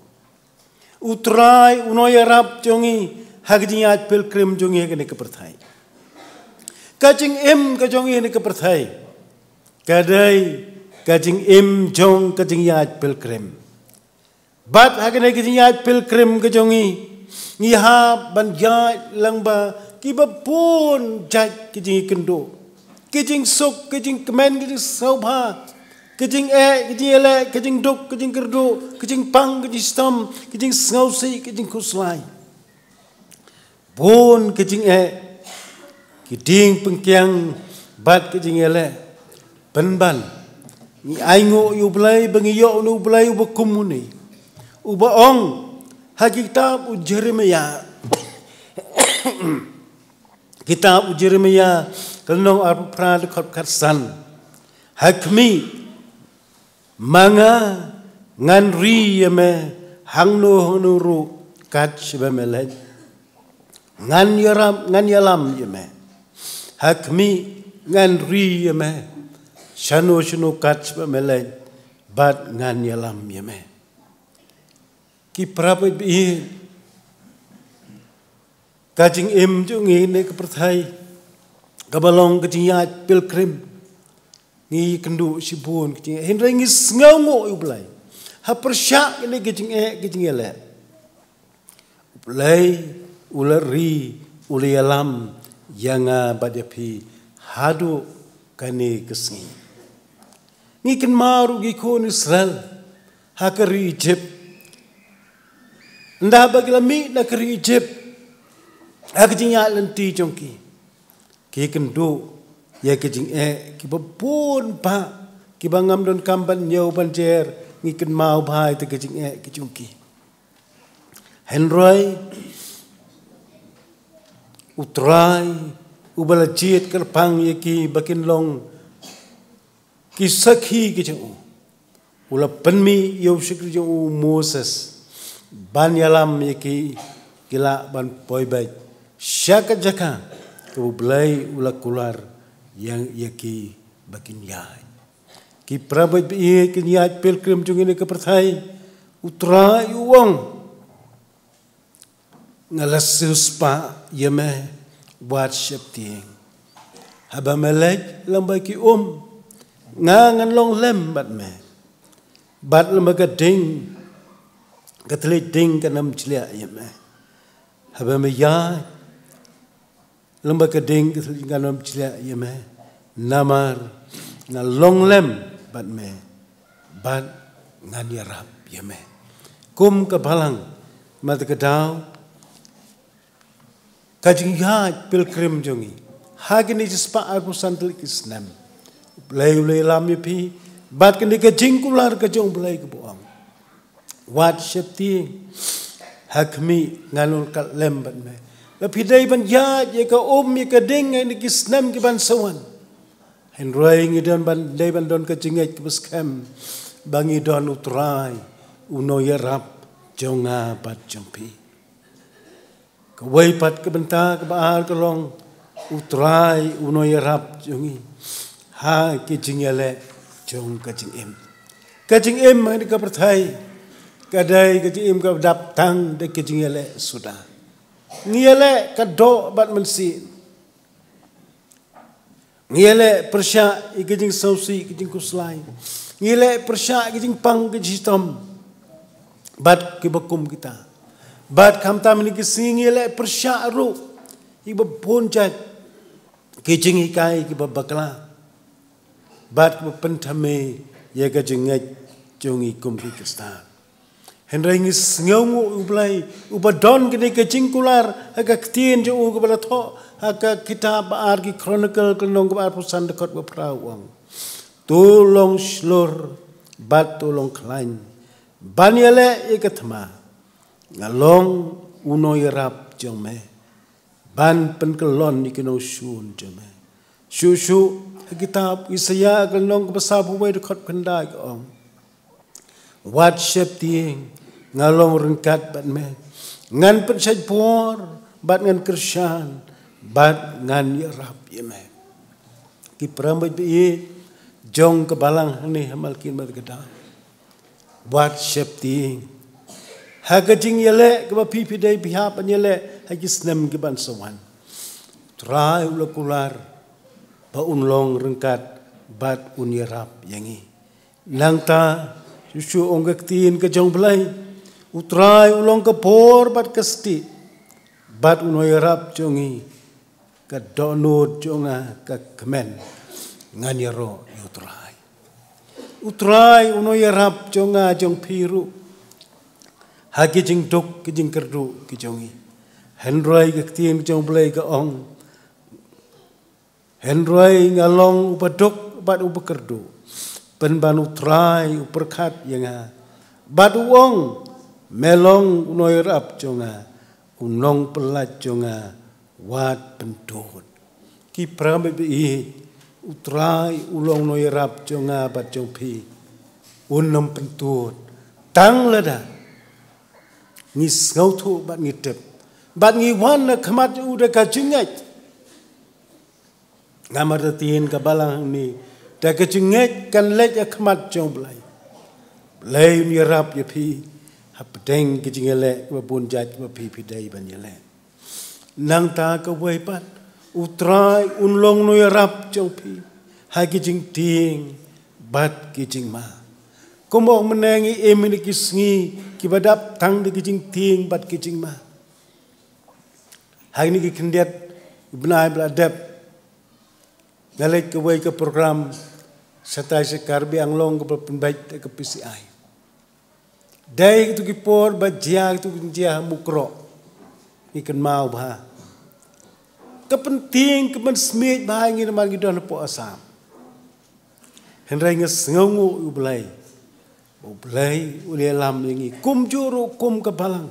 utrai unoy rap jongi hak jinga belkrem jongi ka ne ka perthai kajing em ka jongi ne ka perthai kadai kajing em jong kajing ya belkrem bat hak ne kajing ya belkrem ka jongi ngiha banjai langba kiba pun jat kijing kendo kijing sok kijing kemen kijing saubha kijing ele kijing duk kijing kerdo kijing pang kijing stam kijing ngausi kijing kuslai pun kijing kijing pengkiang bat kijing ele penban ni aingo yu blai bengiyo nu blai ubakumuni ubaong kitab Jeremia kitab Jeremia kalnong arpu prad katsan hakmi manga nganri yeme hangno honuru kat shibamele ngan yalam yeme hakmi nganri yeme shano kat shibamele bat ngan yalam yeme ki prapai bi kajing em jungi ne keperthai kabalong kejingat pilgrim ngi kendu sibun kejing henrengi ngaungo ublai ha persyak ne kejing ele ublai ulari ulialam yanga badapi hadu kane kesni ngi ken maru gi kon Israel hakari Egypt ndah bagilami na keri Egypt akjinya lenti jongki ki kendo ya kejing ki babon ba ki bangam don kamban nyau banjer ngiken mau bhai te kejing ki jongki henroi utrai ubala jit kerpang ye ki bakin long ki sakhi ki jong ula penmi yo shikri jong Moses ban yalam yaki kila ban poibait syaka jaka tu belai ula kular yang yaki bakin yai ki prabat bi ki niat pilgrim jungine ke perthai utra yuwang ngalasus pa yeme buat syepti haba melek lambai ki ngangan long lem bat me bat lembaga ding Katelit ding kanam cilia yeme haba me ya lembaga ding katelit kanam cilia yeme namar na long lem bat me bat ngan yarap yeme kum ka balang mat kedau kajing ya pilgrim jongi hagini jispa aku santel kisnam play lam yepi bat kini kajing kular kajong play ke boang wat syepti hakmi nganul kat lembat me lapidai ban ya ka ye ka ding ni kisnam ki ban sawan henroi ngidan ban dai ban don ka jinget ki beskam bangi don utrai uno yarap jonga bat jompi ka wai pat ka benta ka baar ka long utrai uno yarap jongi ha ki jingele jong ka jing em ma ni ka perthai kadai kejim ka dap tang de kejingele sudah ngele kado bat mensi ngele persya ikejing sausi ikejing kuslai ngele persya ikejing pang kejistom bat kibakum kita bat kamta meniki singele persya ru iba ponjat kejing ikai kibabakla bat pentame ya kejinget jongi kumpi kesta Henry ngis ngongu ublai ubadon kini kecingkular agak tien jo kepada tho agak kitab argi chronicle kelong kepada pusan dekat beperawang tolong slur bat tolong klain banyale ikatma ngalong uno yarap jome ban penkelon ikinong shun jome shu kitab Isaya kelong kepasabu way dekat kendai om wat shep tieng ngalong rengkat bat me ngan pensaj por bat ngan kershan bat ngan yarap yeme ki prambai bi jong kebalang ni hamalkin bat geda wat shep tieng hagajing yele ke pipi dai bihap anyele hagisnem ke ban sawan trai ulakular ba unlong rengkat bat un yarap yangi langta Susu onggak tin ke jong belai, utrai ulong ke por bat kesti, bat unoy rap jongi, ke donut jonga ke kemen, nganyero utrai unoy rap jonga jong piru, hagi jing duk ke jing kerdu ke jongi, henroi ke tin jong belai ke ong, henroi ngalong upaduk bat upakerdu. Penbanu trai uperkat yang badu wong melong unoy rap jonga unong pelat jonga wat pentut ki prambe bi utrai ulong noy rap jonga bat jong pi unom pentut tang lada ngis ngautu bat ngitep bat ngiwan na khamat uda ka jingat ngamar tin ka balang ni da kejinget kan let ya khamat jong blai blai ni rap ya pi hapdeng kejingele wa bunjat wa pi dai ban yele nang ta ka wai pat utrai unlong no ya rap jong pi ha kijing ting bat kijing ma komong menengi emini kisngi kibadap tang de kijing ting bat kijing ma ha ni ki kendiat ibnai bladap ngalek ke wai ke program setai sekarbi anglong ke pembaik ke PCI. Dai itu kipor bajia itu kinjia mukro ikan mau bah. Kepenting kemen smith bah ingin magi don po asam. Henry nges ngongu ublai. Ublai uli alam ini kum juru kum kebalang.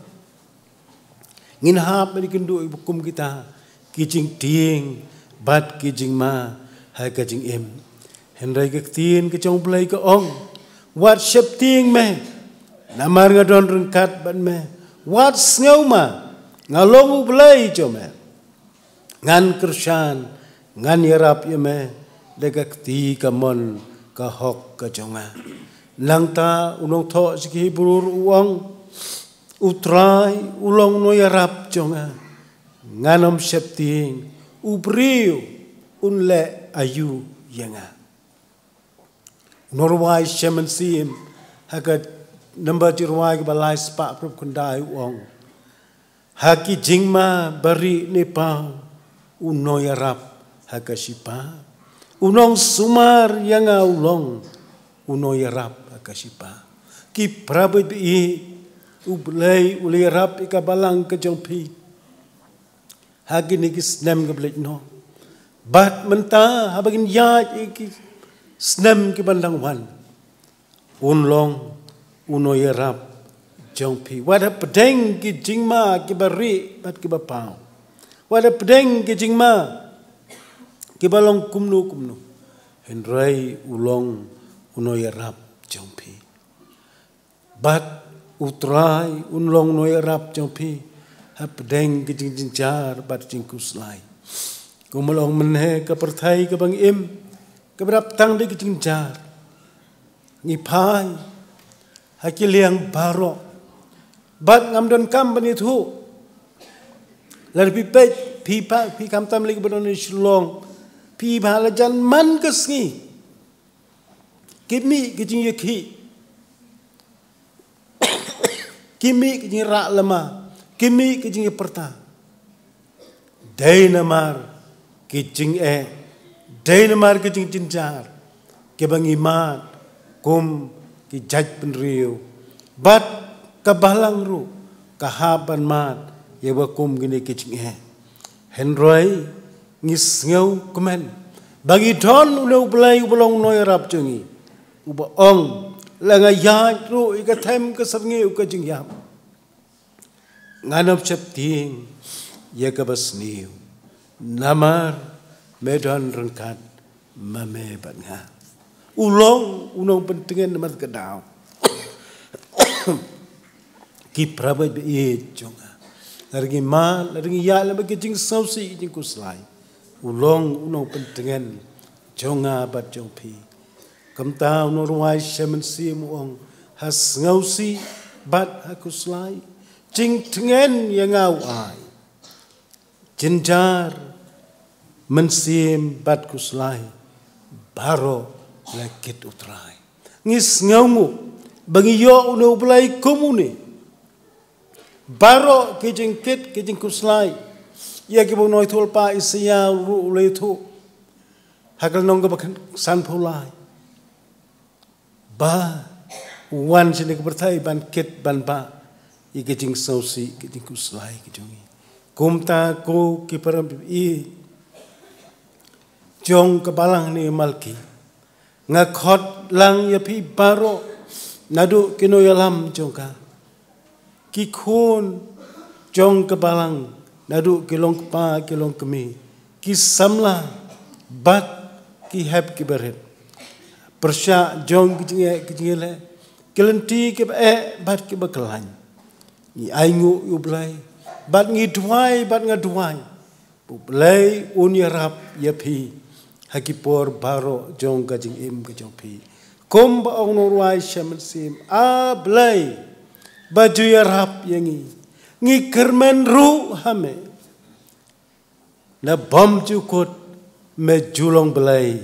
Ngin hap ni kendu ibu kum kita kijing ting bat kijing ma hai kajing em henry ke tin ke chong play ke ong wat shep ting me namar ngadon rengkat ban me wat sneu ma ngalong play cho me ngan kershan ngan yarap ye me degak ti kamon ka hok ka jonga langta unong tho siki burur uang utrai ulong no yarap jonga nganom shep ting ubriu unle ayu yanga norwai shaman sim hakat number jirwai balai spa prop kundai wong haki jingma bari nepa unoy rap hakasipa unong sumar yanga ulong unoy rap hakasipa ki prabit i ublay uli rap ikabalang kajongpi haki nikis nem gablet no bat menta habagin yaj iki snem ki bandang wan unlong unoy rap jongpi wada pedeng ki jingma ki bari bat ki bapau wada pedeng ki jingma ki balong kumnu henrai ulong unoy rap jongpi bat utrai unlong unoy rap jongpi ha pedeng ki jinjar bat jingkus lai kumalong menhe ke perthai ke bang im ke berap tang de ke jinjar ni pai hakiliang barok bat ngam don kam bani thu lar pi pe pi kam tam lik bodon shlong pi bhala jan man kasngi kimi kijing yeki kimi kijing ra lama kimi kijing perta dainamar kijing dainamar kijing jinjar ke bangi mat kum ki jaj penriu bat kabalang ru kahaban mat ye ba kum gini kijing henroi ngis ngau kemen bagi don ulo belai belong noi rap jungi uba ong langa ya ru ika them ka sarngi uka jing yam nganap chap ting ye ka basniu namar medan rengkat mame banga unong pentingan mat kedau ki prabai be jonga largi ma largi ya la bagi jing sausi jing kuslai unong pentingan jonga bat jong pi kam tau no ruai shaman si muong has ngausi bat hakuslai jing tengen yang ngau ai jinjar mensim bat kuslai baro lakit utrai ngis ngaungu bagi yo uno belai komune baro kijing kit kijing kuslai ya ki bo noi thol pa isya ru le thu hakal nong ka bakan san phulai ba wan sini ka berthai ban kit ban ba i kijing sausi kijing kuslai kijongi kumta ko ki param i jong ka balang ni malki ngakhot lang ya pi baro nadu kino yalam jongka ki khon jong ka balang nadu kilong pa kilong kemi ki samla bat ki hab ki beret persya jong ki le kelenti ki bat ki baklan ni aingu ublai bat ngi duai bat ngaduai ublai unyarap ya pi hakipor baro jong kajing im kajong pi kom ba ong norwai shaman sim ablai baju yarap yangi ngi kermen ru hame na bom jukut me julong belai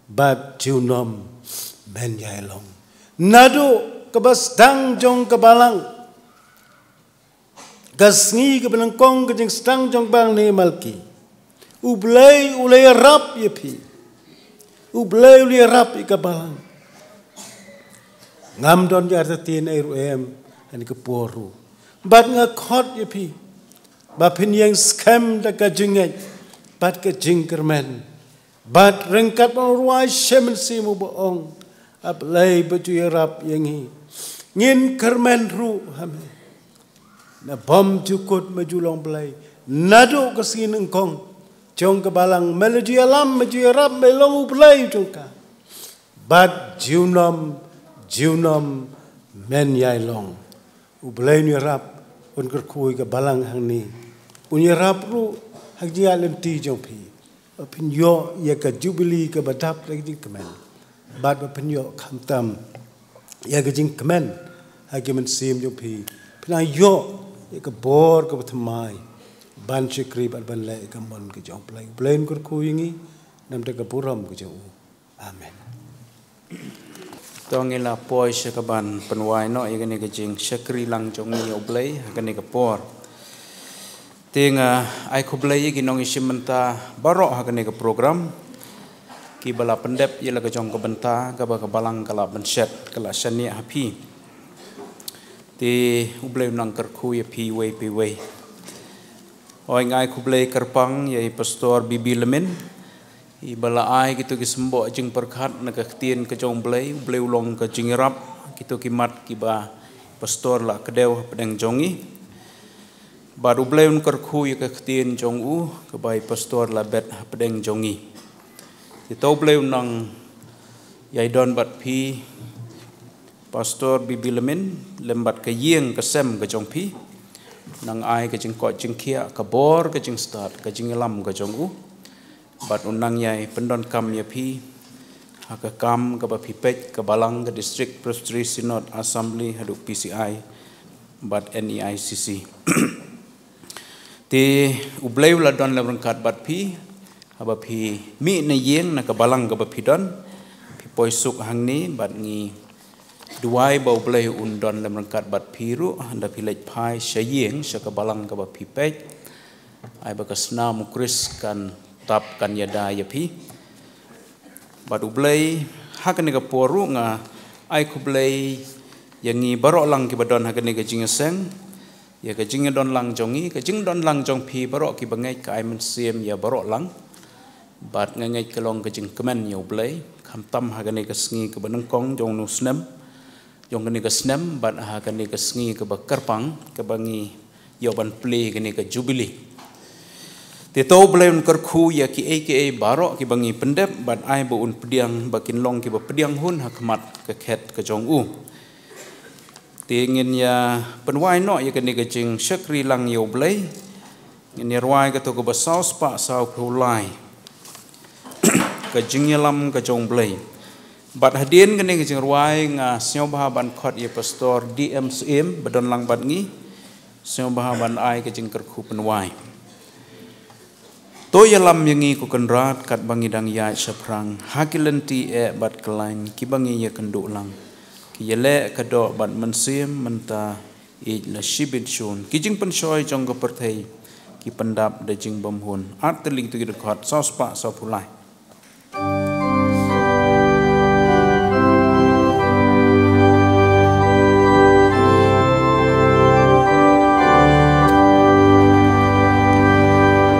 bat junom men yailong nado kebas dang jong kebalang gasngi kebenang kong kajing stang jong bang ni malki ublai ulai rap ye pi ublai ulai rap ikabalang ngam don jar tin eru ani ke poru bat ngakhot ye pi ba pin yang scam da ka jingai bat ke jingkermen bat rengkat ruai shemen simu boong ablai baju rap yangi ngin kermen ru hame na bom jukut majulong belai nado kesin engkong jong kebalang melodi alam maju rap melong belai jongka bat jiunom men yailong ublai ni rap un kerkui ke balang hang ni unya rap ru hak dia lenti jong pi pin yo ya ka jubili ke badap lagi jing kemen bat pin yo khamtam ya ke jing kemen hak men sim jong pi pina yo ya ke bor ke thamai ban chikri ban ban le ke mon ke jong plai blain kur ku yingi nam te ke puram ke jong amen tongila poi sekaban penwai no ya ke jing chikri lang jong ni oblai ke ne ke por tinga ai kublai gi nong isimenta baro ha ke ne ke program ki bala pendep ya la ke jong ke benta ke ba ke balang kala benset kala sania hapi ti ublai nang kerku ya pi wei oi ngai kublai kerpang ya pastor bibi lemin i bala ai gitu ki sembo jing perkhat na ka tien ke jong blai ulong ke jingrap gitu ki mat ki ba pastor la kedeu pedeng jongi baru blai un kerku ya ke tien jong u ke bai pastor la bet pedeng jongi ti to blai nang yai don bat pi pastor bibi lemin lembat ke yeng ke sem ke jong pi nang ai ke jing ko jing kia ke bor ke jing start ke jing lam ke jong u bat unang yai pendon kam ya pi ha ke kam ke ba pi pet ke balang ke district presbytery synod assembly haduk PCI bat NEICC. Ti ublay wala don la rangkat bat pi haba pi mi na yeng na kabalang ka pi don pi poisuk hang ni bat ngi duai ba ublay undon la rangkat bat pi ru handa pi lej pai syayeng sya kabalang ka pi pek ai ba kasna mukris kan tap kan yada ya pi bat ublay hakan ka poru nga ai kublay yang ngi barok lang ki badon hakan ka jingeseng ya ka jing don lang jongi ka jing don lang jong pi barok ki bangai ka ai men siem ya barok lang bat ngai ka long ka jing kemen ya ublay kham tam hakan ka sngi ka banang kong jong nu snem jong ka ni ka snem bat hakan ka sngi ka bakarpang ka bangi ya ban play ka ni ka jubilee ti to ublay un kerku ya ki aka barok ki bangi pendep bat ai bu un pediang bakin long ki ba pediang hun hakmat ka khet ka jong u ingin ya penwai no ya kini kecing syakri lang ya ublay ingin ya ruai ke toko basau spak sau pulai kecing ya lam kecong blay bat hadien kini kecing ruai nga siau bahaban khot ya pastor DMCM badon lang bat ngi siau bahaban ai kecing kerku penwai to ya lam yang ngi ku kenrat kat bangi dang ya saprang hakilenti bat kelain ki bangi ya kenduk lang yele kado bat mensim menta I la shibit shun kijing pensoi jong ko perthei ki pendap de jing bamhun at teling tu rekod saus pa sa pulai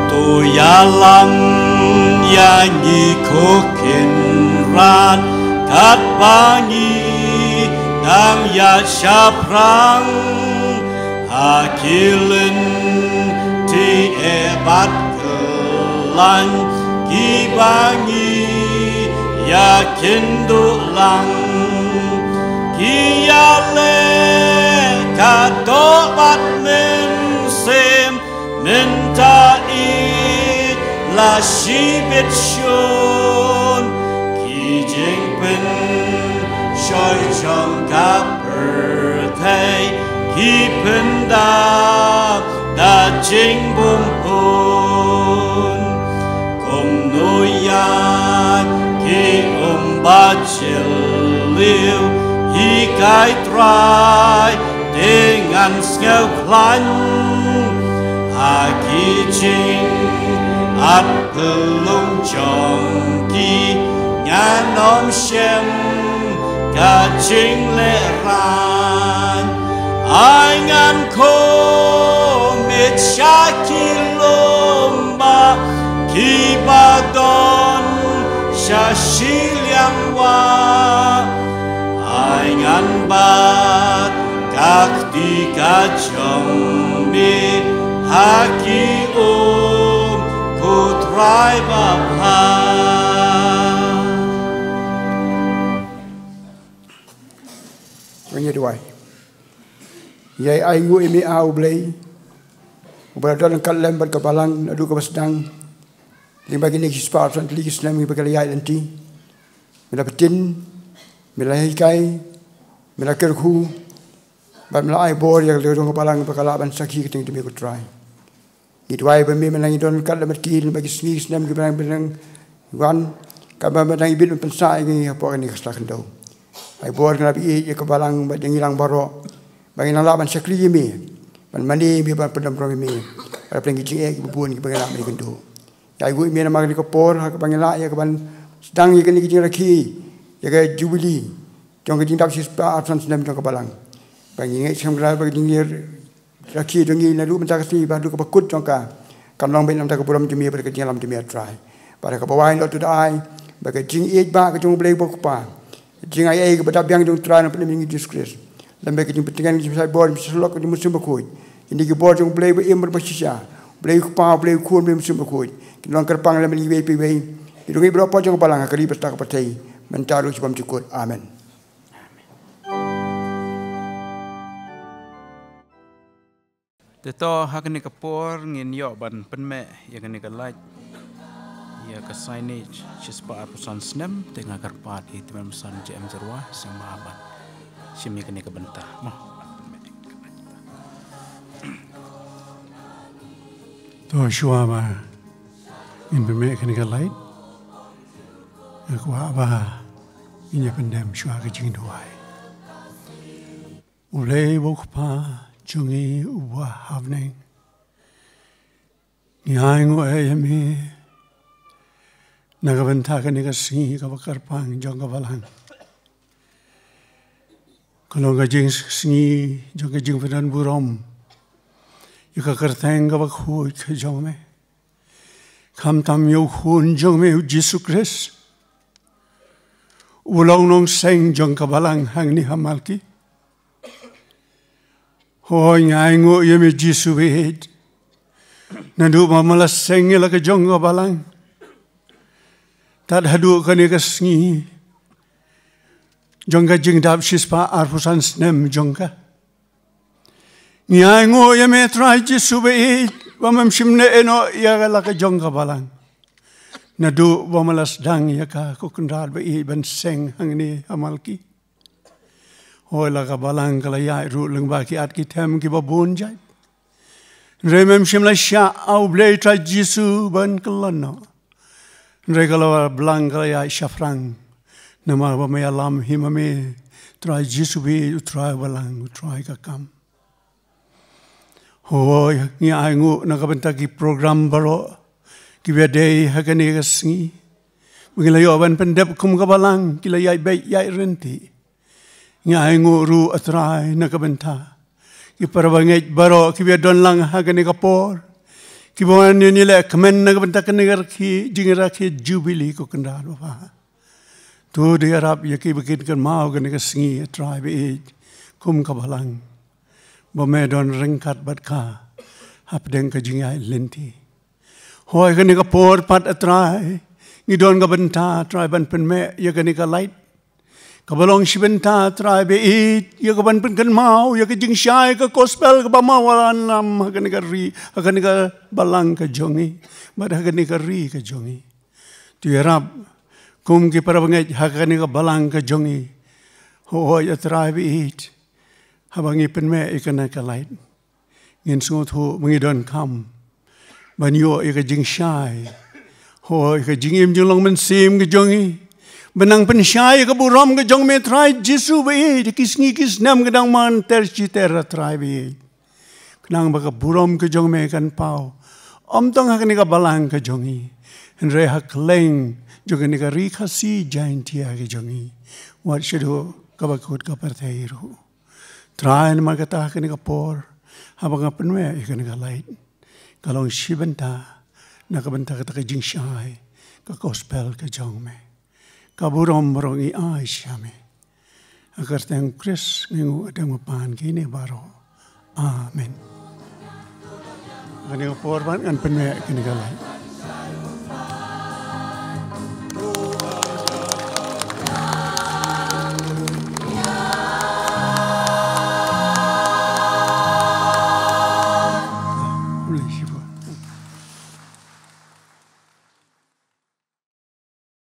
tu yalam yang ikokin rat kat bangi Dam ya syaprang hakilin ti ebat kelan kibangi yakin dulang kiyale kato bat mensem mentai la shibit shun kijing pen Shoi trong các thầy khi phân đa đã chính bùm hồn cùng nuôi ya khi ba chiều liêu hi cái trai để ngăn nghèo khăn hà kỳ chính ắt lung trong kỳ nhà nóm xem cả chính lệ ran ai ngàn khô mệt cha khi lomba khi ba don cha shi liang wa ai ngàn ba các tiga chong mi haki om ku trai ba pa Như vậy, vậy ai ngồi mi ao play, berada dekat lem berkepalang, adu kepasedang, lima gini kisah pasal lagi Islam yang berkali nanti, mila petin, mila hikai, mila kerku, mila ai bor yang adu kepalang berkalaban sakhi keting demi kutrai. Itu ay bami mila ngidon dekat lem berkil bagi seni Islam yang berang wan, kabar berang ibin pensai ini apa ini kesalahan tahu. Ai bor na bi e kebalang ba dengilang baro bagi na laban sakli mi ban mani bi ban pedam pro mi para plengi ji e bubun ki bagi la mi kendo ai gu mi na magni ko por ha bagi la ya ban sedang ye kini ki rakhi ya ga jubili jong ki dap sis pa atran senam jong kebalang bagi ngai sam gra bagi ngir rakhi dengi na lu mentak si ba du ko bakut jong ka kam long ben nam ta ko puram jumi ber ke lam jumi try para ko bawai lo tu dai bagi jing e ba ke jong blei bok pa Jing ai ke pada biang jong try na pening disgrace. Lambe ke jing petingan ke sai bor selok ke musim bakoi. Ini ke bor jong play be ember basisa. Play ku pa play ku be musim bakoi. Ke long kerpang lambe ni be be. Itu ke berapa jong balang ke ribet tak patai. Mentaru sebab cukup. Amen. Teto hakni ke por ngin yo ban penme ya kani ke light. Ya ke signage cispa apusan snem tengah karpat itu mesan JM Jerwah sang mahabat. Simi kini ke bentah. Mah. to shua ba in be me kan ka light kwa ba in ya pendem shua ka jing duai ulei wo pa chungi wa havning ni ai ngo e mi nagabanta ka ni ka singi ka karpang jong ka balang kalau ka jing singi jong ka jing pedan burom ika karteng ka bakhui ka jong me kam tam yo hun jong me Jesus Christ ulang nong seng jong ka balang hang ni hamalki hoi ngai ngo ye me Jesus wait nandu mamala seng la ka jong ka balang tad hadu ka ni ka singi jong ka jing dab shispa arpusan snem jong ka Ngai ngo ya me try Jesu be wa mam shimne eno ya la ka jong ka balang na du wa malas dang ya ka ko kundal be ban seng hang ni amalki hoi la ka balang ka la ya ru leng ba ki at ki them ki ba bun jai re mam shim la sha au ble try Jesu ban kalano re ka la blang ka ya shafrang na ma ba me alam himame try Jesu be try balang try ka kam Hoi, ni ai ngu nakabenta ki program baro ki bedei hakani ka singi. Mungkin yo ban pendep kum kabalang kila yai bay yai renti. Ni ai ngu ru atrai nakabenta ki parabangej baro ki bedon lang hakani ka por. Ki bawan ni le kemen nakabenta kanigar ki jingira ki jubilee ko kendal bapa. Tu di Arab ya ki bikin kan mau kani ka singi atrai be kum kabalang. Bamedon ringkat bat ka hap deng ka jingai lenti hoi ka ni ka por pat atrai ni don ka benta trai ban pen me ya ka ni ka light ka balong si benta trai be it ya ka ban pen kan mau ya ka jing shai ka gospel ka bamawalan lam ka ni ka ri ka ni ka balang ka jongi bat ka ni ka ri ka jongi tu yarab kum ki parabangai ka ni ka balang ka jongi hoi atrai be it habang ipin me ikan ka light ngin sungut ho mangidon kam banyo ika jing shai ho ika jing im jing long men sim ke jongi benang pen shai ka buram ke jong me try Jesu be de kisngi kis nam gedang man ter chi ter try be knang ba ka buram ke jong me kan pau om tong ha ni ka balang ke jongi en re ha kleng jong ni ka ri kha si jain tia ke jongi wat shido ka ba kut ka par thai ru Try na magata ka ni ka por habang nga penwe ka ni ka light kalong shibenta nakabenta ka ka jing shai ka gospel ka jong me ka burom morong I ay siya me agar tayong Chris ngingu adang mapan kini baro Amen ka ni ka por man kan penwe ka ni ka light